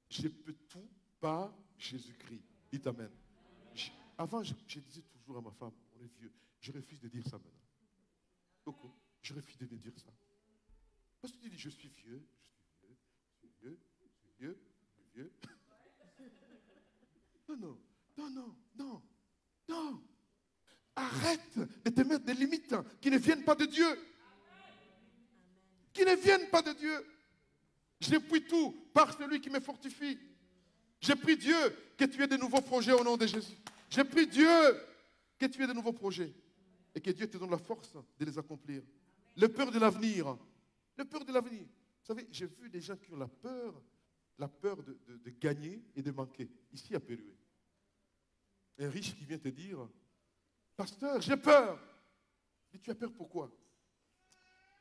je peux tout par Jésus-Christ. Dites amen. Avant, je disais toujours à ma femme, on est vieux, je refuse de dire ça maintenant. Coco, je refuse de me dire ça. Parce que tu dis, je suis vieux, je suis vieux, je suis vieux. Non, non, non, non, non, non. Arrête de te mettre des limites qui ne viennent pas de Dieu. Qui ne viennent pas de Dieu. Je puis tout par celui qui me fortifie. J'ai pris Dieu que tu aies de nouveaux projets au nom de Jésus. J'ai pris Dieu que tu aies de nouveaux projets. Et que Dieu te donne la force de les accomplir. Le peur de l'avenir. Le peur de l'avenir. Vous savez, j'ai vu des gens qui ont la peur de gagner et de manquer. Ici à Pérué. Un riche qui vient te dire, pasteur, j'ai peur. Et tu as peur pourquoi?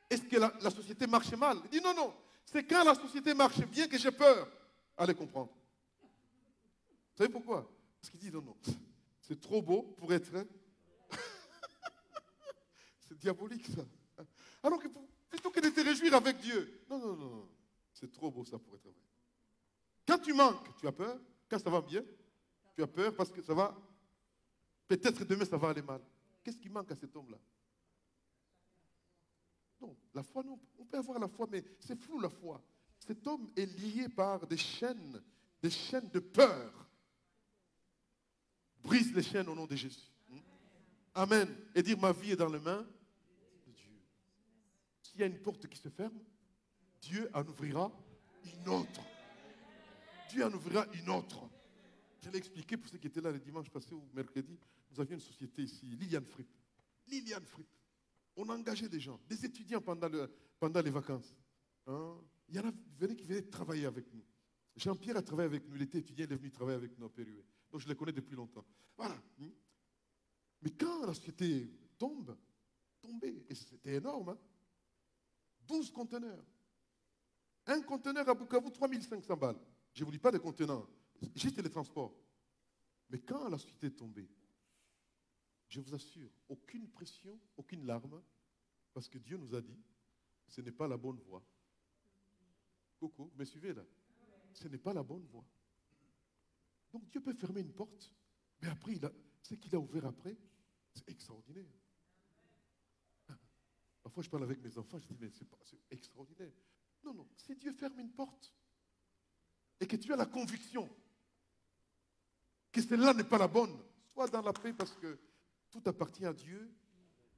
Est-ce que la société marche mal? Il dit non, non. C'est quand la société marche bien que j'ai peur. Allez comprendre. Vous savez pourquoi? Parce qu'il dit non, non. C'est trop beau pour être vrai. C'est diabolique ça. Alors que plutôt que de te réjouir avec Dieu. Non, non, non, non. C'est trop beau ça pour être vrai. Quand tu manques, tu as peur. Quand ça va bien, tu as peur parce que ça va. Peut-être demain ça va aller mal. Qu'est-ce qui manque à cet homme-là? Non, la foi, non. On peut avoir la foi, mais c'est flou la foi. Cet homme est lié par des chaînes de peur. Brise les chaînes au nom de Jésus. Amen. Et dire ma vie est dans les mains de Dieu. S'il y a une porte qui se ferme, Dieu en ouvrira une autre. Dieu en ouvrira une autre. Je l'ai expliqué pour ceux qui étaient là le dimanche passé ou mercredi. Nous avions une société ici, Liliane Fripp. Liliane Fripp. On a engagé des gens, des étudiants pendant les vacances. Hein? Il y en a qui venaient travailler avec nous. Jean-Pierre a travaillé avec nous, il était étudiant, il est venu travailler avec nous à Pérué. Donc je les connais depuis longtemps. Voilà. Mais quand la société tombait, et c'était énorme, hein? 12 conteneurs. Un conteneur à Bukavu, 3500 balles. Je ne vous dis pas des conteneurs, juste les transports. Mais quand la société est tombée, je vous assure, aucune pression, aucune larme, parce que Dieu nous a dit, ce n'est pas la bonne voie. Coco, vous me suivez là? Ce n'est pas la bonne voie. Donc Dieu peut fermer une porte, mais après, ce qu'il a ouvert après, c'est extraordinaire. Parfois, je parle avec mes enfants, je dis, mais c'est extraordinaire. Non, non, si Dieu ferme une porte, et que tu as la conviction que celle-là n'est pas la bonne, sois dans la paix parce que tout appartient à Dieu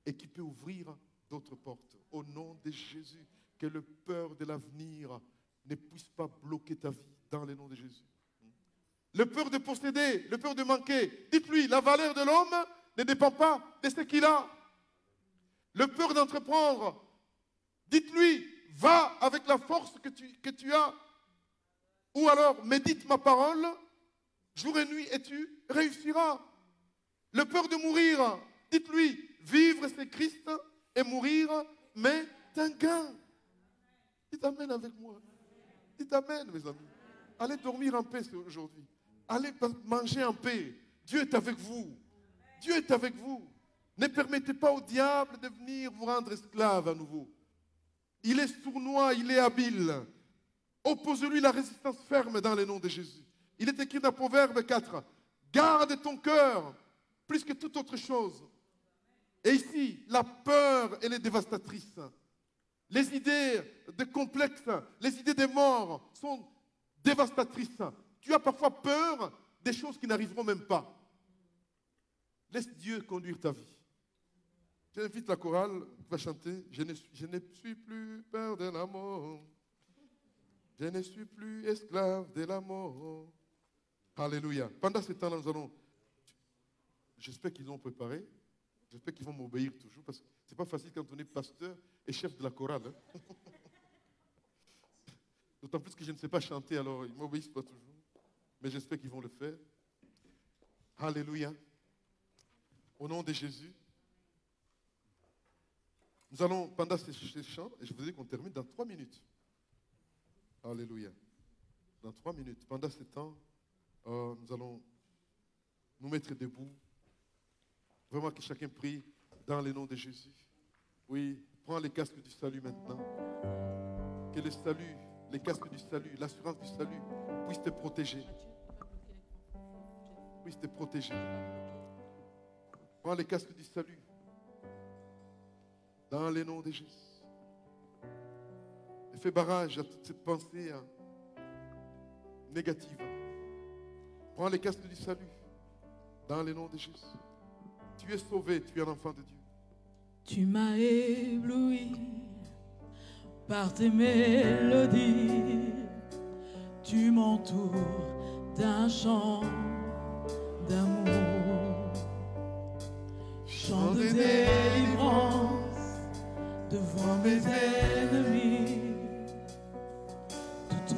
et qui peut ouvrir d'autres portes. Au nom de Jésus, que le peur de l'avenir ne puisse pas bloquer ta vie dans le nom de Jésus. Le peur de posséder, le peur de manquer. Dites-lui, la valeur de l'homme ne dépend pas de ce qu'il a. Le peur d'entreprendre. Dites-lui, va avec la force que tu as. Ou alors, médite ma parole, jour et nuit, et tu réussiras. Le peur de mourir. Dites-lui, vivre c'est Christ et mourir, mais c'est un gain. Dites amen avec moi. Dites amen, mes amis. Allez dormir en paix aujourd'hui. Allez manger en paix. Dieu est avec vous. Dieu est avec vous. Ne permettez pas au diable de venir vous rendre esclave à nouveau. Il est sournois, il est habile. Oppose-lui la résistance ferme dans le nom de Jésus. Il est écrit dans Proverbe 4. Garde ton cœur plus que toute autre chose. Et ici, la peur, elle est dévastatrice. Les idées de complexes, les idées des morts sont dévastatrices. Tu as parfois peur des choses qui n'arriveront même pas. Laisse Dieu conduire ta vie. J'invite la chorale qui va chanter. Je ne suis plus peur de la mort. Je ne suis plus esclave de la mort. Alléluia. Pendant ce temps-là, nous allons... J'espère qu'ils ont préparé. J'espère qu'ils vont m'obéir toujours parce que ce n'est pas facile quand on est pasteur et chef de la chorale. Hein? D'autant plus que je ne sais pas chanter, alors ils ne m'obéissent pas toujours. Mais j'espère qu'ils vont le faire. Alléluia. Au nom de Jésus. Nous allons, pendant ces chants, et je vous dis qu'on termine dans 3 minutes. Alléluia. Dans 3 minutes. Pendant ce temps, nous allons nous mettre debout. Vraiment que chacun prie dans le nom de Jésus. Oui, prends les casques du salut maintenant. Que le salut, les casques du salut, l'assurance du salut puisse te protéger. Puisse te protéger. Prends les casques du salut. Dans le nom de Jésus. Et fais barrage à toutes ces pensées négatives. Prends les casques du salut. Dans le nom de Jésus. Tu es sauvé, tu es un enfant de Dieu. Tu m'as ébloui par tes mélodies. Tu m'entoures d'un chant d'amour. Chant de délivrance devant mes ennemis. Toutes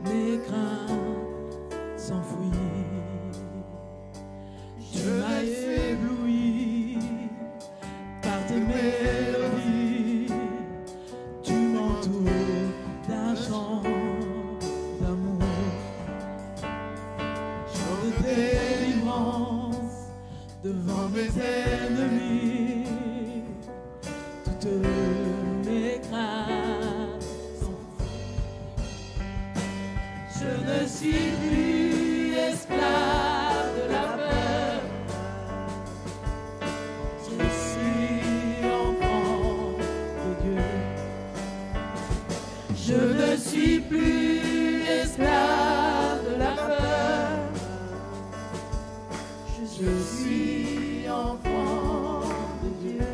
mes craintes s'enfuient. Tu m'as ébloui par tes mélodies. Tu m'entoures d'un chant d'amour. Chant de délivrance devant mes ennemis. Toutes mes craintes s'enfuient. Je ne suis plus esclave de la peur. Je suis enfant de Dieu. Je ne suis plus esclave de la peur. Je suis enfant de Dieu.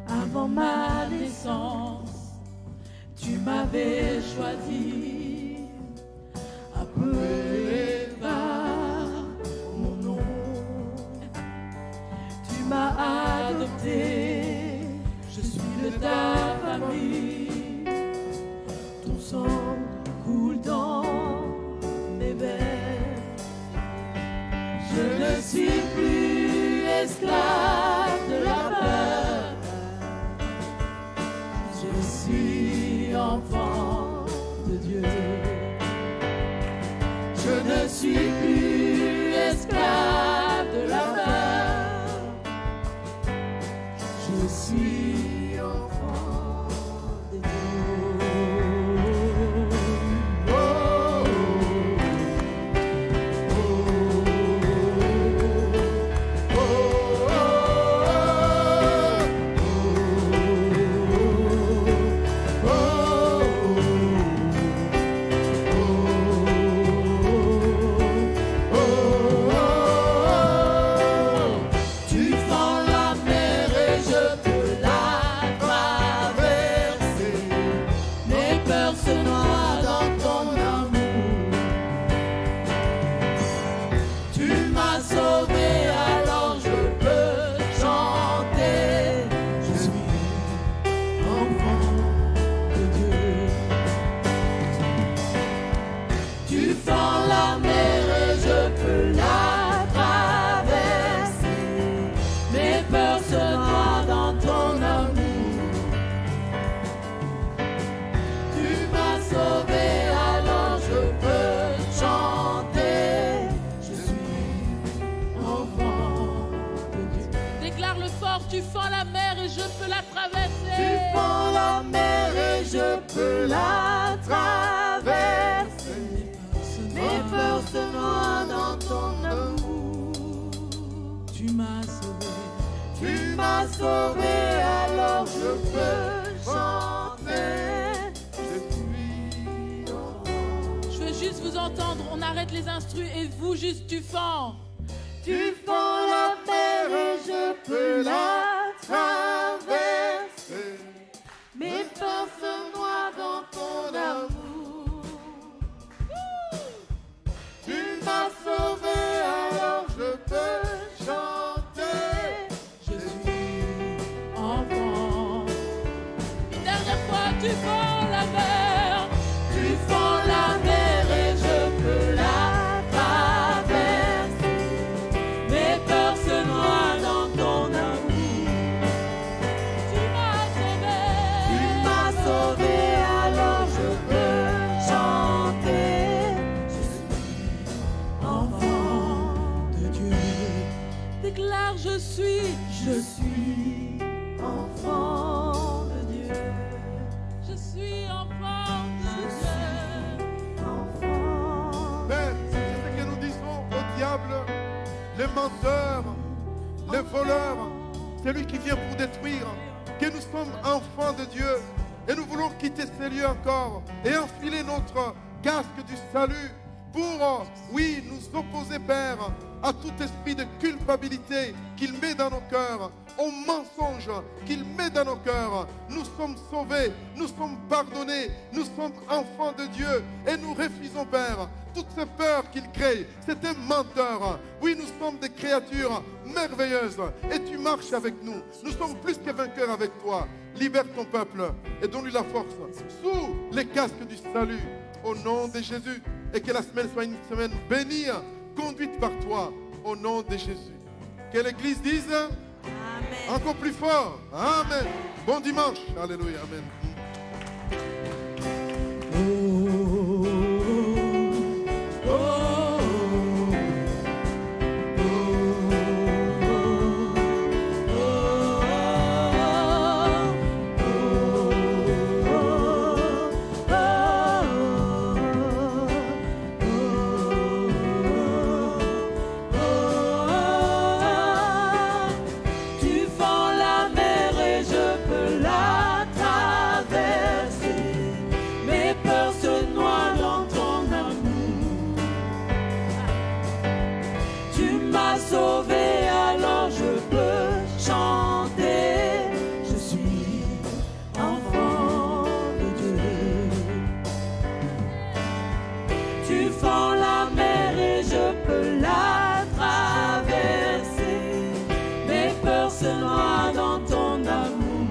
Avant ma naissance, tu m'avais choisi, appelé par mon nom. Tu m'as adopté, je suis de ta famille. Ton sang coule dans mes veines. Je ne suis plus esclave de la peur. Je suis enfant de Dieu. Je ne suis plus esclave de la peur. Je suis enfant de Dieu. Tu fends la mer et je peux la traverser. Tu fends la mer et je peux la traverser. m'as sauvé, alors je peux chanter. Je suis enfant. Je veux juste vous entendre. On arrête les instrus et vous juste tu fends. Tu fends la mer et je peux la traverser. Mes peurs se noient dans ton amour. Tu m'as sauvé, alors je peux chanter. Je suis enfant. Une dernière fois, tu fends la mer. Tu fends la mer et je peux la traverser. Mes peurs se noient dans ton amour. Tu m'as sauvé. Tu m'as sauvé, alors je peux chanter. Je suis enfant de Dieu. Déclare je suis Enfant de Dieu. Je suis enfant de Dieu. Enfant. Père, c'est ce que nous disons au diable, les menteurs, les voleurs, celui qui vient pour détruire, que nous sommes enfants de Dieu et nous voulons quitter ces lieux encore et enfiler notre casque du salut pour, oui, nous opposer, Père, à tout esprit de culpabilité qu'il met dans nos cœurs, au mensonge qu'il met dans nos cœurs. Nous sommes sauvés, nous sommes pardonnés, nous sommes enfants de Dieu et nous refusons, Père, toutes ces peurs qu'il crée. C'est un menteur. Oui, nous sommes des créatures merveilleuses et tu marches avec nous. Nous sommes plus que vainqueurs avec toi. Libère ton peuple et donne-lui la force sous les casques du salut au nom de Jésus, et que la semaine soit une semaine bénie, conduite par toi au nom de Jésus. Que l'Église dise Amen. encore plus fort. Amen. Bon dimanche. Alléluia. Amen. Tu fends la mer et je peux la traverser. Mes peurs se noient dans ton amour. Tu m'as sauvé, alors je peux chanter. Je suis enfant de Dieu. Tu fends la mer et je peux la traverser. Mes peurs se noient dans ton amour.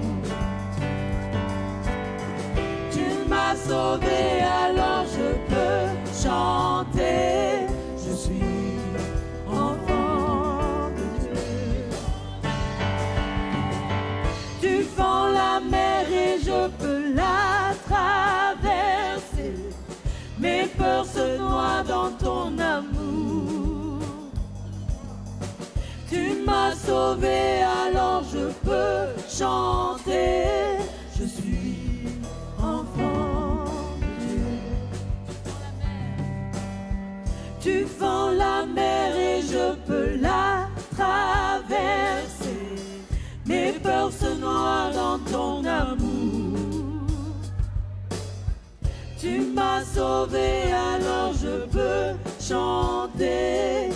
Tu m'as sauvé, alors je peux chanter. Je suis enfant de Dieu. Tu fends la mer et je peux la traverser. Mes peurs se noient dans ton amour. Tu m'as sauvé, alors je peux chanter. Je suis enfant de Dieu. Tu fends la mer et je peux la traverser. Mes peurs se noient dans ton amour. Tu m'as sauvé, alors je peux chanter.